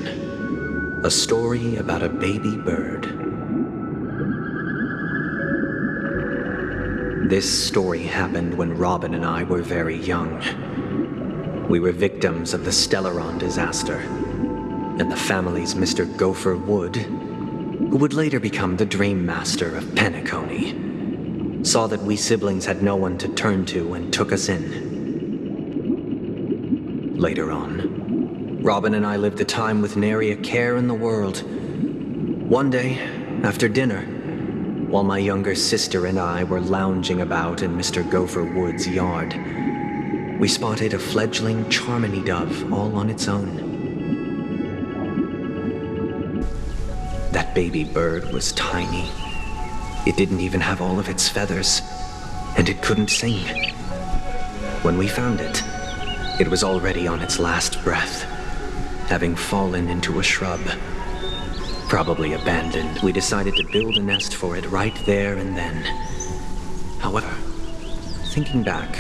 A story about a baby bird. This story happened when Robin and I were very young. We were victims of the Stellaron disaster, and the family's Mr. Gopher Wood, who would later become the Dream Master of Penacony, saw that we siblings had no one to turn to and took us in. Later on, Robin and I lived a time with nary a care in the world. One day, after dinner, while my younger sister and I were lounging about in Mr. Gopher Wood's yard, we spotted a fledgling Charmony dove all on its own. That baby bird was tiny. It didn't even have all of its feathers, and it couldn't sing. When we found it, it was already on its last breath, having fallen into a shrub. Probably abandoned, we decided to build a nest for it right there and then. However, thinking back,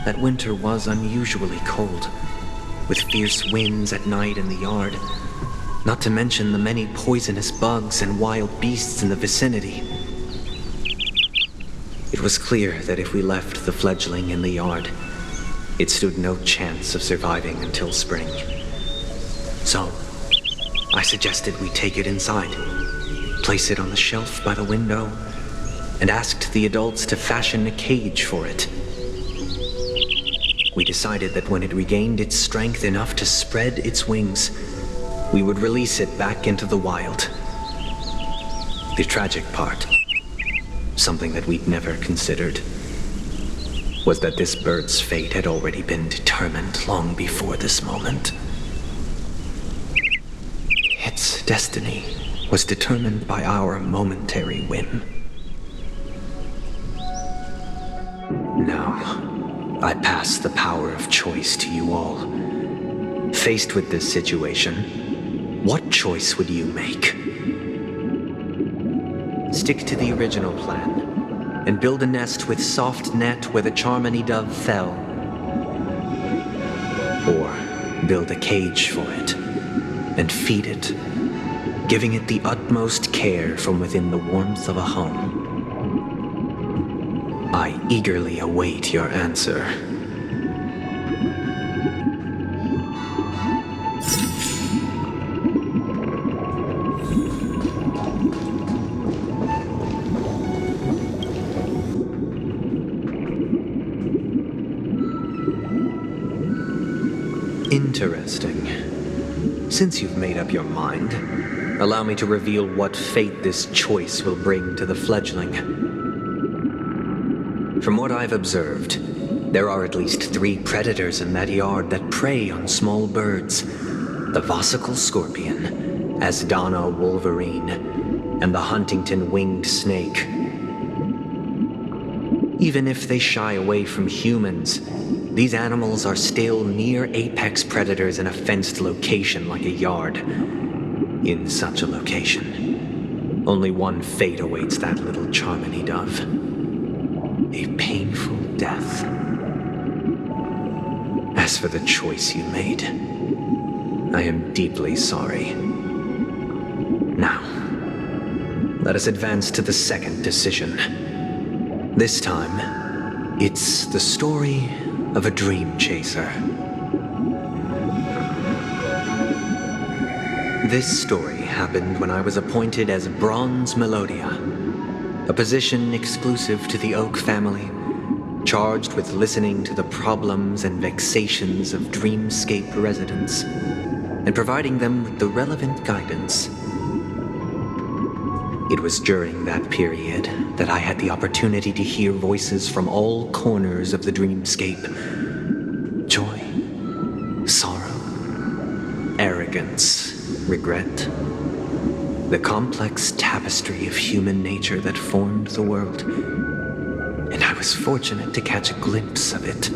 that winter was unusually cold, with fierce winds at night in the yard, not to mention the many poisonous bugs and wild beasts in the vicinity. It was clear that if we left the fledgling in the yard, it stood no chance of surviving until spring. So, I suggested we take it inside, place it on the shelf by the window, and asked the adults to fashion a cage for it. We decided that when it regained its strength enough to spread its wings, we would release it back into the wild. The tragic part, something that we'd never considered, was that this bird's fate had already been determined long before this moment. Its destiny was determined by our momentary whim. Now, I pass the power of choice to you all. Faced with this situation, what choice would you make? Stick to the original plan and build a nest with soft net where the Charmony dove fell. Or build a cage for it and feed it, giving it the utmost care from within the warmth of a home. I eagerly await your answer. Interesting. Since you've made up your mind, allow me to reveal what fate this choice will bring to the fledgling. From what I've observed, there are at least 3 predators in that yard that prey on small birds. The Vossicle scorpion, Asdana wolverine, and the Huntington winged snake. Even if they shy away from humans, these animals are still near apex predators in a fenced location like a yard. In such a location, only one fate awaits that little Charmony dove. A painful death. As for the choice you made, I am deeply sorry. Now, let us advance to the second decision. This time, it's the story of a dream chaser. This story happened when I was appointed as Bronze Melodia, a position exclusive to the Oak family, charged with listening to the problems and vexations of dreamscape residents and providing them with the relevant guidance. It was during that period that I had the opportunity to hear voices from all corners of the dreamscape. Joy, sorrow, arrogance, regret. The complex tapestry of human nature that formed the world. And I was fortunate to catch a glimpse of it.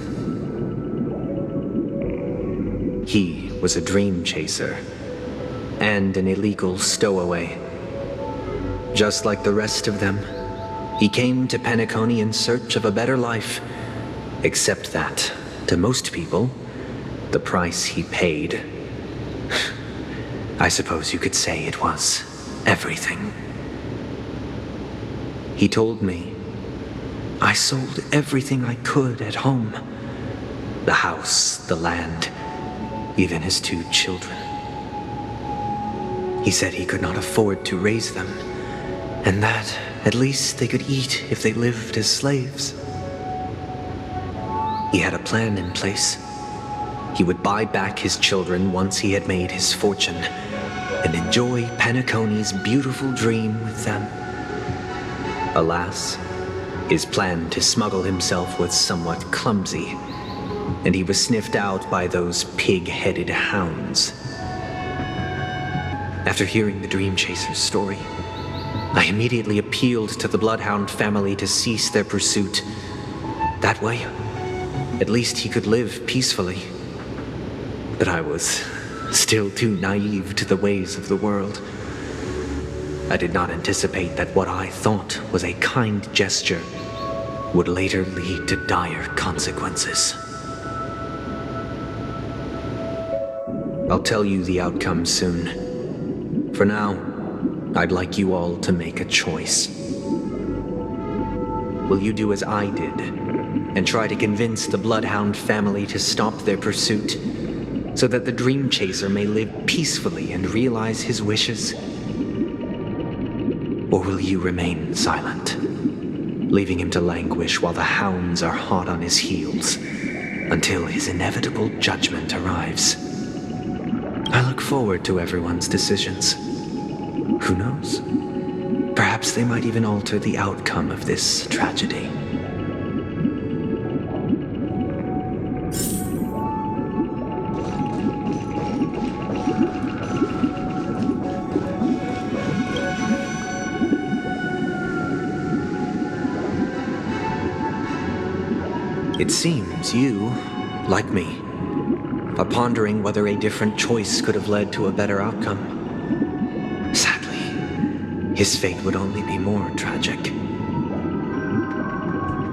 He was a dream chaser and an illegal stowaway. Just like the rest of them, he came to Penacony in search of a better life, except that, to most people, the price he paid, I suppose you could say it was everything. He told me, I sold everything I could at home. The house, the land, even his 2 children. He said he could not afford to raise them, and that at least they could eat if they lived as slaves. He had a plan in place. He would buy back his children once he had made his fortune, and enjoy Penacony's beautiful dream with them. Alas, his plan to smuggle himself was somewhat clumsy, and he was sniffed out by those pig-headed hounds. After hearing the Dream Chaser's story, I immediately appealed to the Bloodhound family to cease their pursuit. That way, at least he could live peacefully. But I was still too naive to the ways of the world. I did not anticipate that what I thought was a kind gesture would later lead to dire consequences. I'll tell you the outcome soon. For now, I'd like you all to make a choice. Will you do as I did and try to convince the Bloodhound family to stop their pursuit so that the Dream Chaser may live peacefully and realize his wishes? Or will you remain silent, leaving him to languish while the hounds are hot on his heels until his inevitable judgment arrives? I look forward to everyone's decisions. Who knows? Perhaps they might even alter the outcome of this tragedy. It seems you, like me, are pondering whether a different choice could have led to a better outcome. Sadly, his fate would only be more tragic.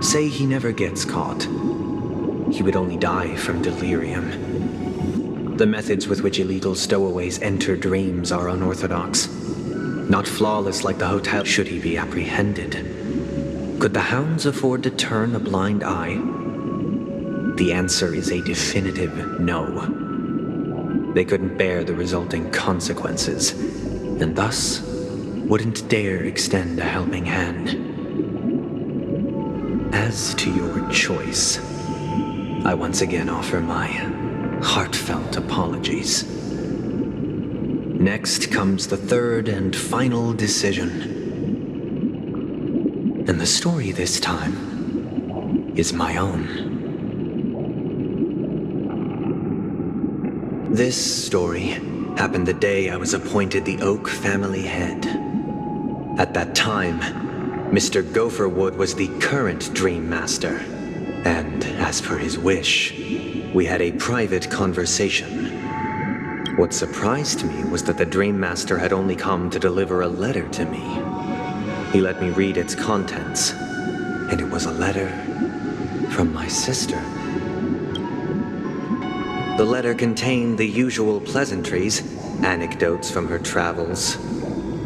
Say he never gets caught. He would only die from delirium. The methods with which illegal stowaways enter dreams are unorthodox. Not flawless like the hotel should he be apprehended. Could the hounds afford to turn a blind eye? The answer is a definitive no. They couldn't bear the resulting consequences, and thus wouldn't dare extend a helping hand. As to your choice, I once again offer my heartfelt apologies. Next comes the third and final decision. And the story this time is my own. This story happened the day I was appointed the Oak family head. At that time, Mr. Gopherwood was the current Dream Master, and as per his wish, we had a private conversation. What surprised me was that the Dream Master had only come to deliver a letter to me. He let me read its contents, and it was a letter from my sister. The letter contained the usual pleasantries, anecdotes from her travels,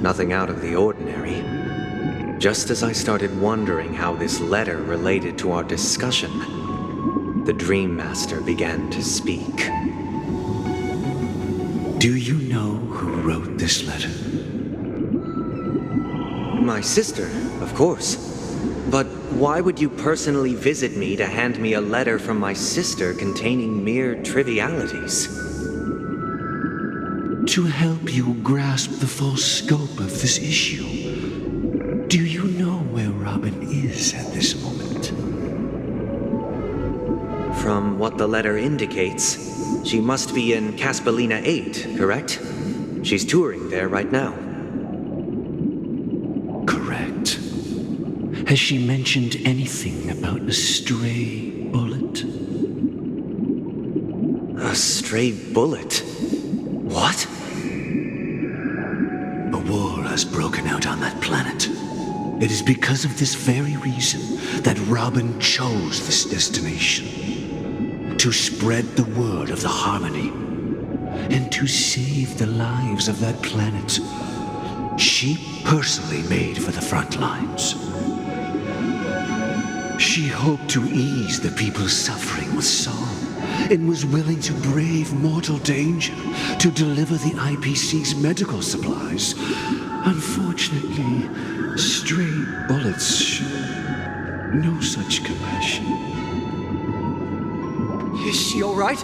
nothing out of the ordinary. Just as I started wondering how this letter related to our discussion, the Dream Master began to speak. Do you know who wrote this letter? My sister, of course. But why would you personally visit me to hand me a letter from my sister containing mere trivialities? To help you grasp the full scope of this issue. Do you know where Robin is at this moment? From what the letter indicates, she must be in Caspelina 8, correct? She's touring there right now. Correct. Has she mentioned anything about a stray bullet? A stray bullet? What? A war has broken out on that planet. It is because of this very reason that Robin chose this destination. To spread the word of the Harmony and to save the lives of that planet she personally made for the front lines. She hoped to ease the people's suffering with song and was willing to brave mortal danger to deliver the IPC's medical supplies. Unfortunately, stray bullets show no such compassion. Is she all right?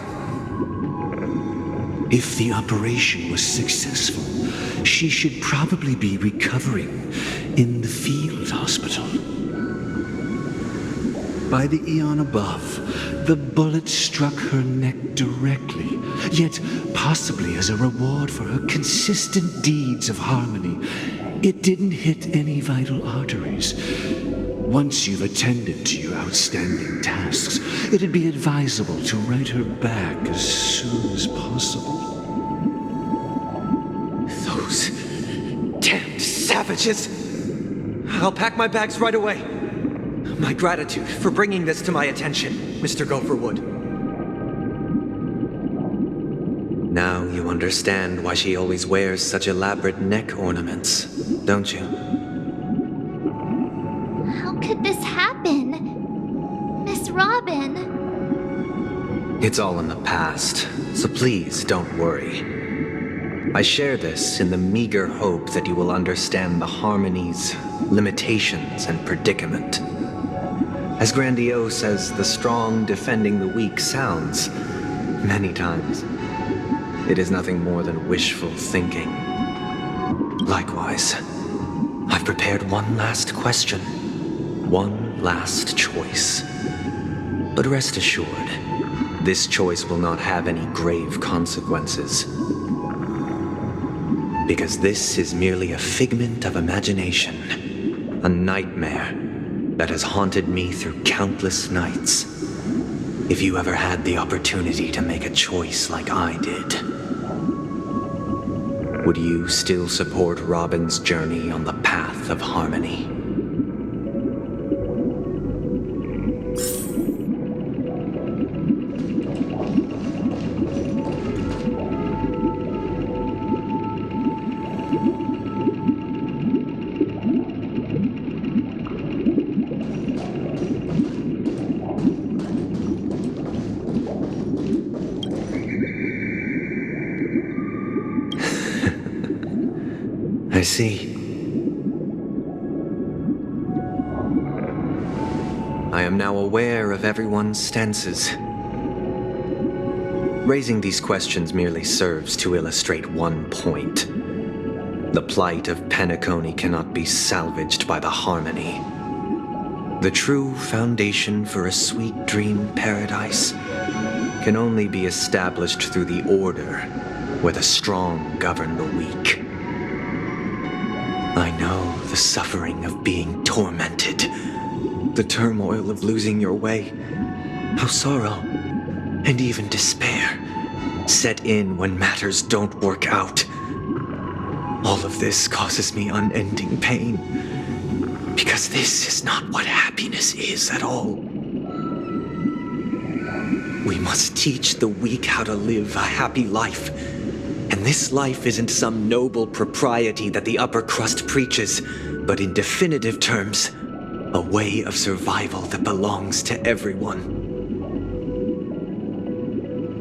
If the operation was successful, she should probably be recovering in the field hospital. By the eon above, the bullet struck her neck directly, yet possibly as a reward for her consistent deeds of harmony, it didn't hit any vital arteries. Once you've attended to your outstanding tasks, it'd be advisable to write her back as soon as possible. Those damned savages! I'll pack my bags right away. my gratitude for bringing this to my attention, Mr. Gopherwood. Now you understand why she always wears such elaborate neck ornaments, don't you? How could this happen? Miss Robin. It's all in the past, so please don't worry. I share this in the meager hope that you will understand the harmony's limitations and predicament. As grandiose as the strong defending the weak sounds, many times, it is nothing more than wishful thinking. Likewise, I've prepared one last question, one last choice. But rest assured, this choice will not have any grave consequences. Because this is merely a figment of imagination, a nightmare that has haunted me through countless nights. If you ever had the opportunity to make a choice like I did, would you still support Robin's journey on the path of harmony? I see. I am now aware of everyone's stances. Raising these questions merely serves to illustrate one point. The plight of Penacony cannot be salvaged by the harmony. The true foundation for a sweet dream paradise can only be established through the order where the strong govern the weak. I know the suffering of being tormented, the turmoil of losing your way, how sorrow and even despair set in when matters don't work out. All of this causes me unending pain, because this is not what happiness is at all. We must teach the weak how to live a happy life. And this life isn't some noble propriety that the upper crust preaches, but in definitive terms, a way of survival that belongs to everyone.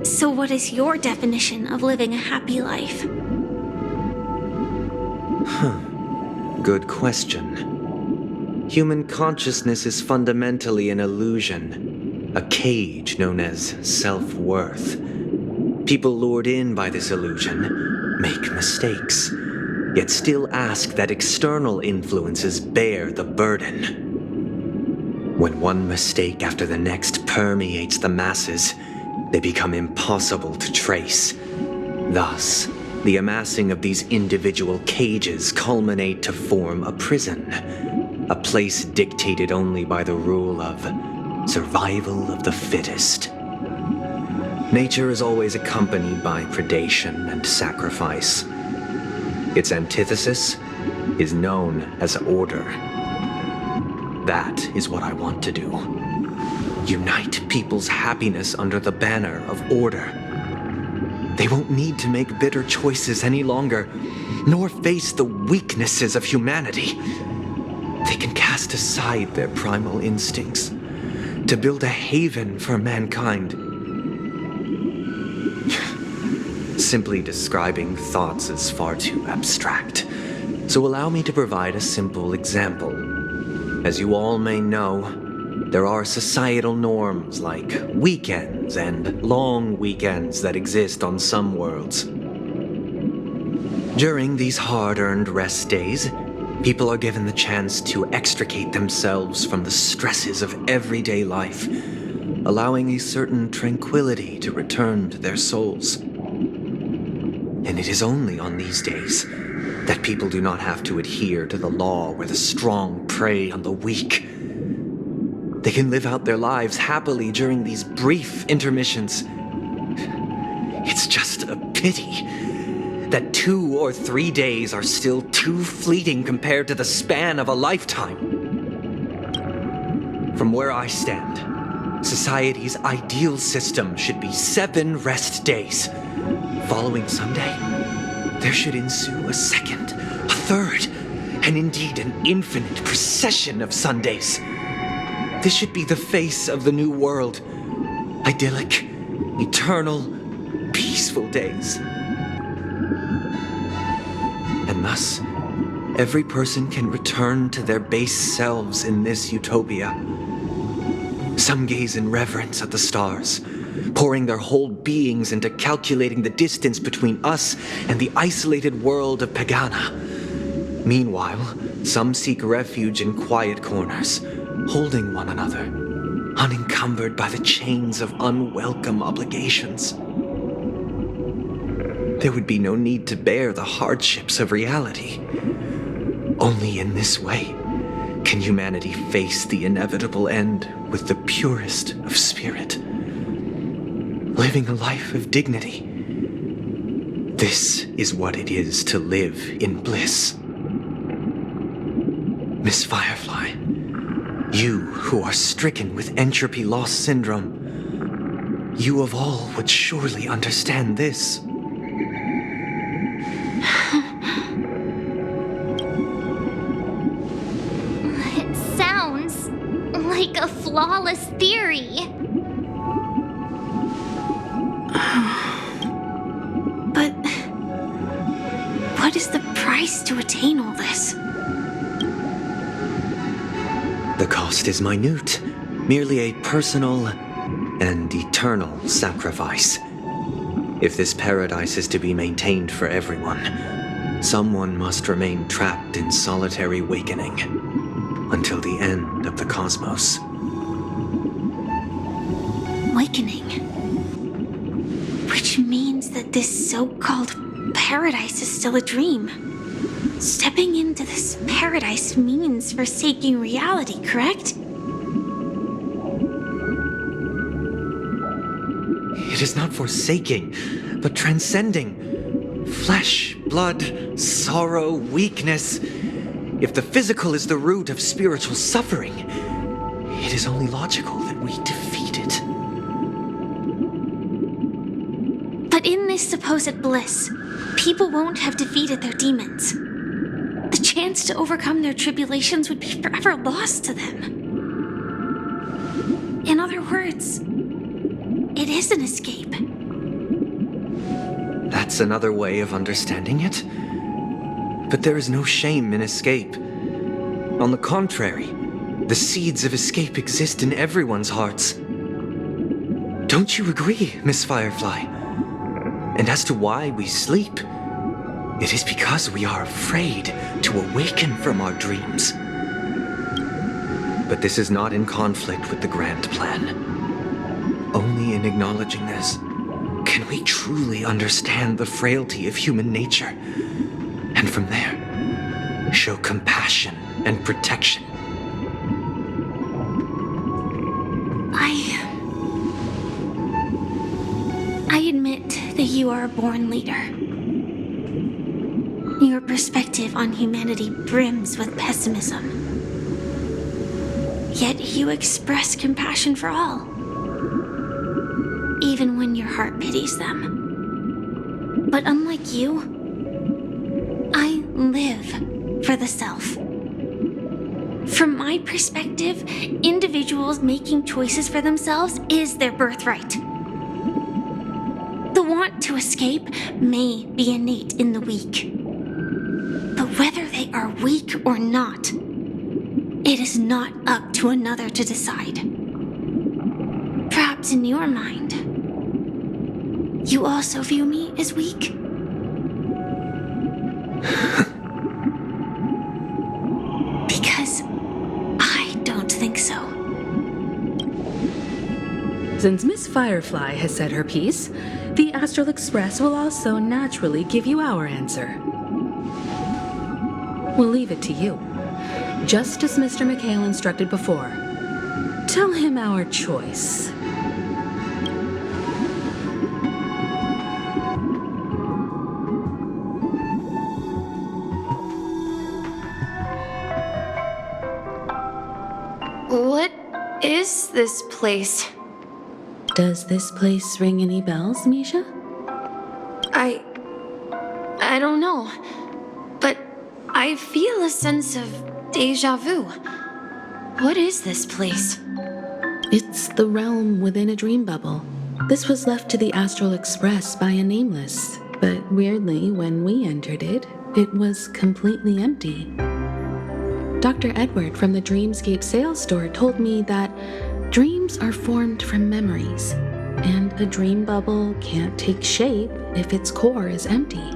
So what is your definition of living a happy life? Good question. Human consciousness is fundamentally an illusion, a cage known as self-worth. People lured in by this illusion make mistakes, yet still ask that external influences bear the burden. When one mistake after the next permeates the masses, they become impossible to trace. Thus, the amassing of these individual cages culminate to form a prison, a place dictated only by the rule of survival of the fittest. Nature is always accompanied by predation and sacrifice. Its antithesis is known as order. That is what I want to do. Unite people's happiness under the banner of order. They won't need to make bitter choices any longer, nor face the weaknesses of humanity. They can cast aside their primal instincts to build a haven for mankind. Simply describing thoughts is far too abstract, so allow me to provide a simple example. As you all may know, there are societal norms like weekends and long weekends that exist on some worlds. During these hard-earned rest days, people are given the chance to extricate themselves from the stresses of everyday life, allowing a certain tranquility to return to their souls. And it is only on these days that people do not have to adhere to the law where the strong prey on the weak. They can live out their lives happily during these brief intermissions. It's just a pity that 2 or 3 days are still too fleeting compared to the span of a lifetime. From where I stand, society's ideal system should be 7 rest days. Following Sunday, there should ensue a second, a third, and indeed an infinite procession of Sundays. This should be the face of the new world. Idyllic, eternal, peaceful days. And thus, every person can return to their base selves in this utopia. Some gaze in reverence at the stars, pouring their whole beings into calculating the distance between us and the isolated world of Pagana. Meanwhile, some seek refuge in quiet corners, holding one another, unencumbered by the chains of unwelcome obligations. There would be no need to bear the hardships of reality. Only in this way can humanity face the inevitable end with the purest of spirit, living a life of dignity. This is what it is to live in bliss. Miss Firefly, you who are stricken with entropy loss syndrome, you of all would surely understand this. It sounds like a flawless theory. But what is the price to attain all this? The cost is minute, merely a personal and eternal sacrifice. If this paradise is to be maintained for everyone, someone must remain trapped in solitary awakening until the end of the cosmos. Awakening. Which means that this so-called paradise is still a dream. Stepping into this paradise means forsaking reality, correct? It is not forsaking, but transcending. Flesh, blood, sorrow, weakness. If the physical is the root of spiritual suffering, it is only logical that we defeat it. But in this supposed bliss, people won't have defeated their demons. The chance to overcome their tribulations would be forever lost to them. In other words, it is an escape. That's another way of understanding it. But there is no shame in escape. On the contrary, the seeds of escape exist in everyone's hearts. Don't you agree, Miss Firefly? And as to why we sleep, it is because we are afraid to awaken from our dreams. But this is not in conflict with the grand plan. Only in acknowledging this can we truly understand the frailty of human nature, and from there, show compassion and protection. I admit that you are a born leader. Your perspective on humanity brims with pessimism. Yet you express compassion for all, even when your heart pities them. But unlike you, I live for the self. From my perspective, individuals making choices for themselves is their birthright. The want to escape may be innate in the weak. But whether they are weak or not, it is not up to another to decide. Perhaps in your mind, you also view me as weak? Because I don't think so. Since Miss Firefly has said her piece, the Astral Express will also naturally give you our answer. We'll leave it to you, just as Mr. McHale instructed before. Tell him our choice. What is this place? Does this place ring any bells, Misha? I don't know, but I feel a sense of deja vu. What is this place? It's the realm within a dream bubble. This was left to the Astral Express by a nameless, but weirdly, when we entered it, it was completely empty. Dr. Edward from the Dreamscape sales store told me that dreams are formed from memories, and a dream bubble can't take shape if its core is empty.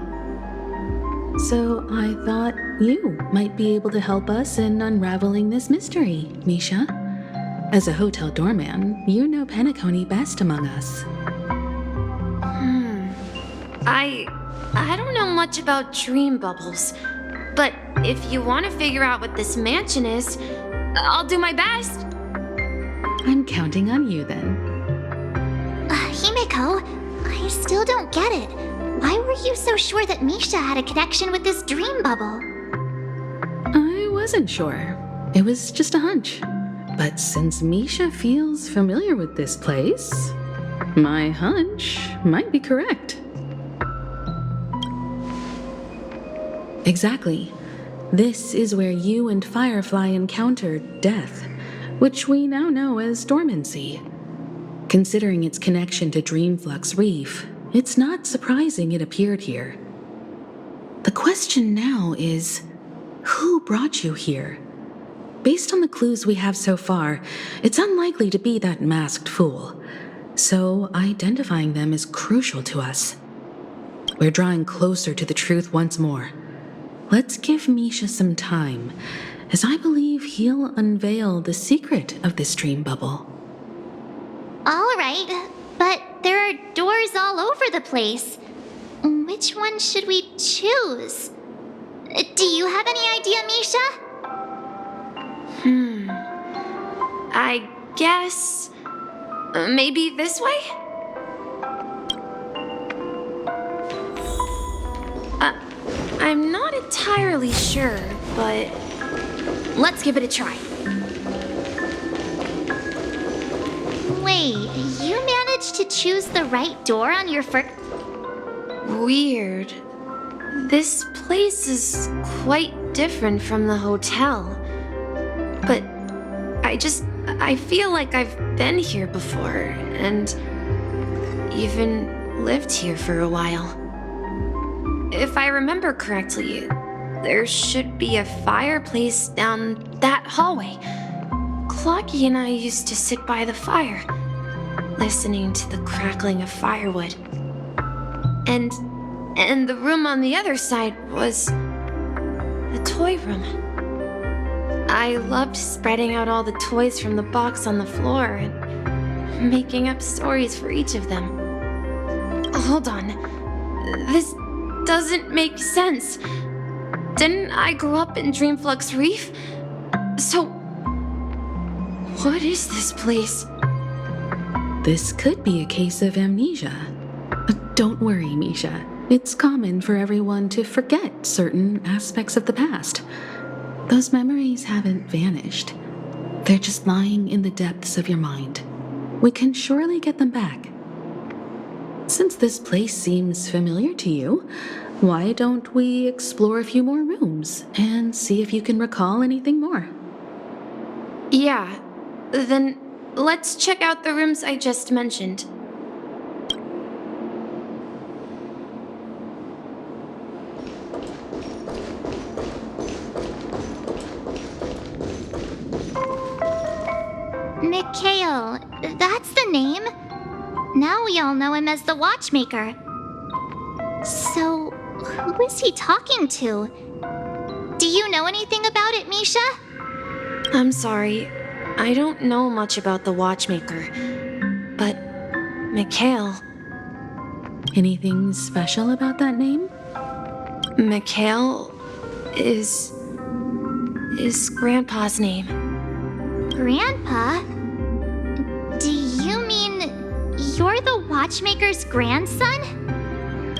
So I thought you might be able to help us in unraveling this mystery, Misha. As a hotel doorman, you know Penacony best among us. I don't know much about dream bubbles, but if you want to figure out what this mansion is, I'll do my best. I'm counting on you then. Himeko, I still don't get it. Why were you so sure that Misha had a connection with this dream bubble? I wasn't sure. It was just a hunch. But since Misha feels familiar with this place, my hunch might be correct. Exactly. This is where you and Firefly encountered death, which we now know as dormancy. Considering its connection to Dreamflux Reef, it's not surprising it appeared here. The question now is, who brought you here? Based on the clues we have so far, it's unlikely to be that masked fool. So identifying them is crucial to us. We're drawing closer to the truth once more. Let's give Misha some time, as I believe he'll unveil the secret of this dream bubble. All right, but there are doors all over the place. Which one should we choose? Do you have any idea, Misha? I guess... maybe this way? I'm not entirely sure, but let's give it a try. Wait, you managed to choose the right door on your first... Weird. This place is quite different from the hotel. But I feel like I've been here before, and even lived here for a while. If I remember correctly, there should be a fireplace down that hallway. Clocky and I used to sit by the fire, listening to the crackling of firewood. And the room on the other side was the toy room. I loved spreading out all the toys from the box on the floor and making up stories for each of them. Hold on. This doesn't make sense. Didn't I grow up in Dreamflux Reef? So, what is this place? This could be a case of amnesia. Don't worry, Misha. It's common for everyone to forget certain aspects of the past. Those memories haven't vanished. They're just lying in the depths of your mind. We can surely get them back. Since this place seems familiar to you, why don't we explore a few more rooms and see if you can recall anything more? Yeah, then let's check out the rooms I just mentioned. Mikhail, that's the name. Now we all know him as the Watchmaker. So, who is he talking to? Do you know anything about it, Misha? I'm sorry, I don't know much about the Watchmaker. But, Mikhail... Anything special about that name? Mikhail is Grandpa's name. Grandpa? Do you mean you're the Watchmaker's grandson?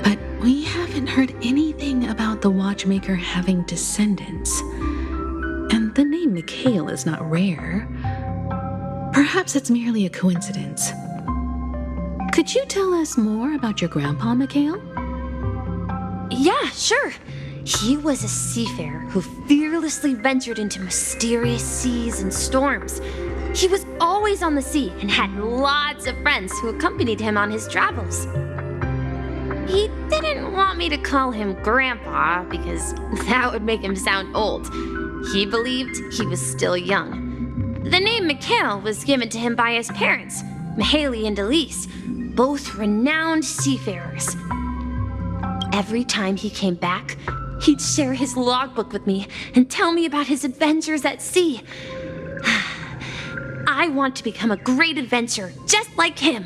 But we haven't heard anything about the Watchmaker having descendants. And the name Mikhail is not rare. Perhaps it's merely a coincidence. Could you tell us more about your grandpa, Mikhail? Yeah, sure. He was a seafarer who fearlessly ventured into mysterious seas and storms. He was always on the sea and had lots of friends who accompanied him on his travels. He didn't want me to call him Grandpa because that would make him sound old. He believed he was still young. The name Mikhail was given to him by his parents, Mihaly and Elise, both renowned seafarers. Every time he came back, he'd share his logbook with me and tell me about his adventures at sea. I want to become a great adventurer, just like him.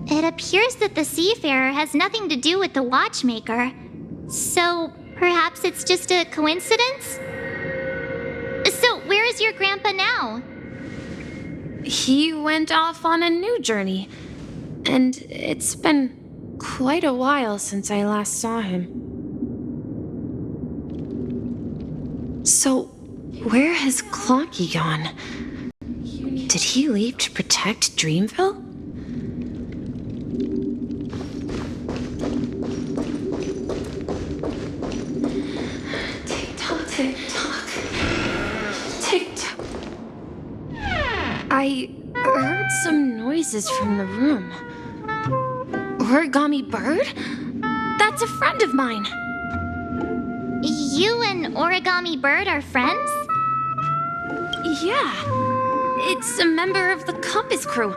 It appears that the seafarer has nothing to do with the watchmaker. So, perhaps it's just a coincidence? So, where is your grandpa now? He went off on a new journey, and it's been quite a while since I last saw him. So, where has Clocky gone? Did he leave to protect Dreamville? Tick-tock, tick-tock. Tick-tock. I heard some noises from the room. Origami Bird? That's a friend of mine. You and Origami Bird are friends? Yeah. It's a member of the Compass crew.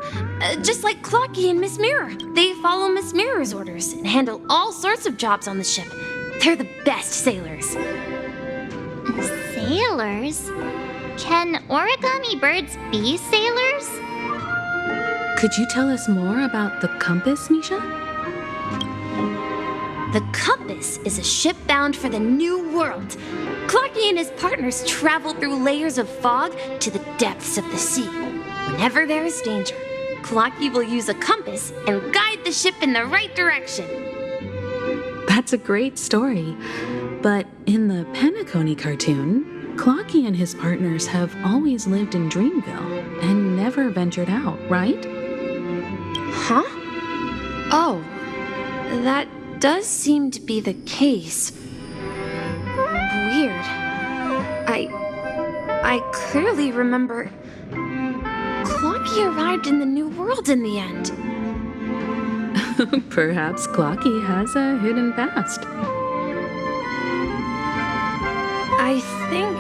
Just like Clocky and Miss Mirror. They follow Miss Mirror's orders and handle all sorts of jobs on the ship. They're the best sailors. Sailors? Can origami birds be sailors? Could you tell us more about the Compass, Misha? The Compass is a ship bound for the New World. Clocky and his partners travel through layers of fog to the depths of the sea. Whenever there is danger, Clocky will use a compass and guide the ship in the right direction. That's a great story. But in the Penacony cartoon, Clocky and his partners have always lived in Dreamville and never ventured out, right? Huh? Oh, that does seem to be the case. Weird. I clearly remember Clocky arrived in the New World in the end. Perhaps Clocky has a hidden past. I think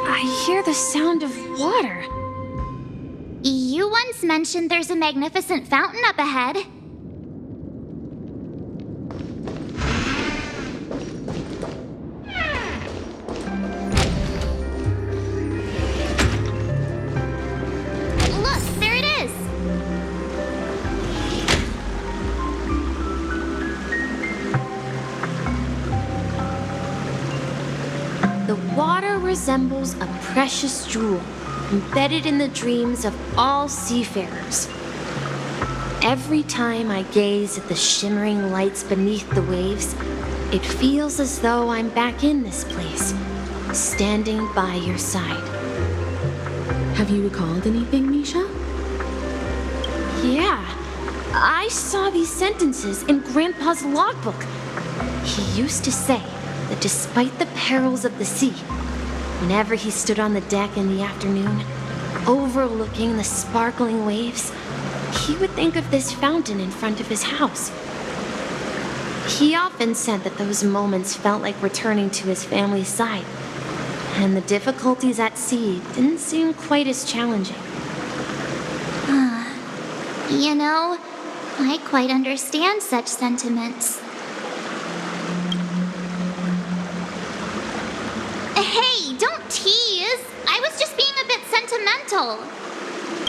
I hear the sound of water. You once mentioned there's a magnificent fountain up ahead. Look, there it is. The water resembles a precious jewel embedded in the dreams of all seafarers. Every time I gaze at the shimmering lights beneath the waves, it feels as though I'm back in this place, standing by your side. Have you recalled anything, Misha? Yeah, I saw these sentences in Grandpa's logbook. He used to say that despite the perils of the sea, whenever he stood on the deck in the afternoon, overlooking the sparkling waves, he would think of this fountain in front of his house. He often said that those moments felt like returning to his family's side, and the difficulties at sea didn't seem quite as challenging. You know, I quite understand such sentiments. Hey, don't tease! I was just being a bit sentimental.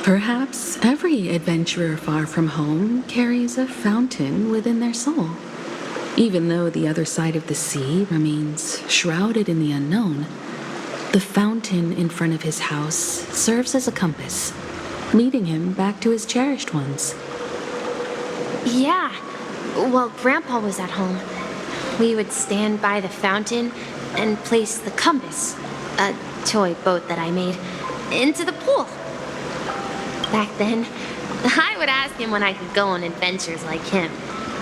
Perhaps every adventurer far from home carries a fountain within their soul. Even though the other side of the sea remains shrouded in the unknown, the fountain in front of his house serves as a compass, leading him back to his cherished ones. Yeah, while Grandpa was at home, we would stand by the fountain and place the compass, a toy boat that I made, into the pool. Back then, I would ask him when I could go on adventures like him,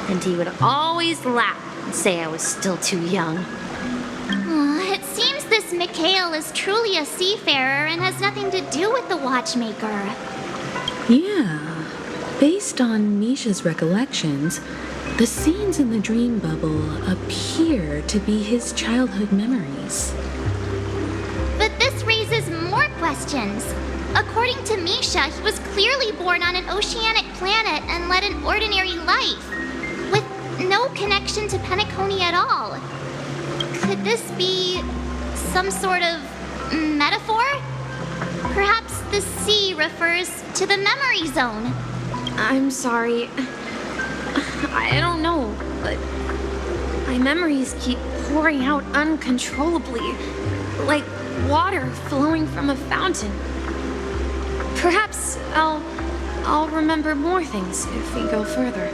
and he would always laugh and say I was still too young. It seems this Mikhail is truly a seafarer and has nothing to do with the watchmaker. Yeah. Based on Misha's recollections, the scenes in the dream bubble appear to be his childhood memories. But this raises more questions. According to Misha, he was clearly born on an oceanic planet and led an ordinary life, with no connection to Penacony at all. Could this be some sort of metaphor? Perhaps the sea refers to the memory zone. I'm sorry. I don't know, but my memories keep pouring out uncontrollably, like water flowing from a fountain. Perhaps I'll remember more things if we go further.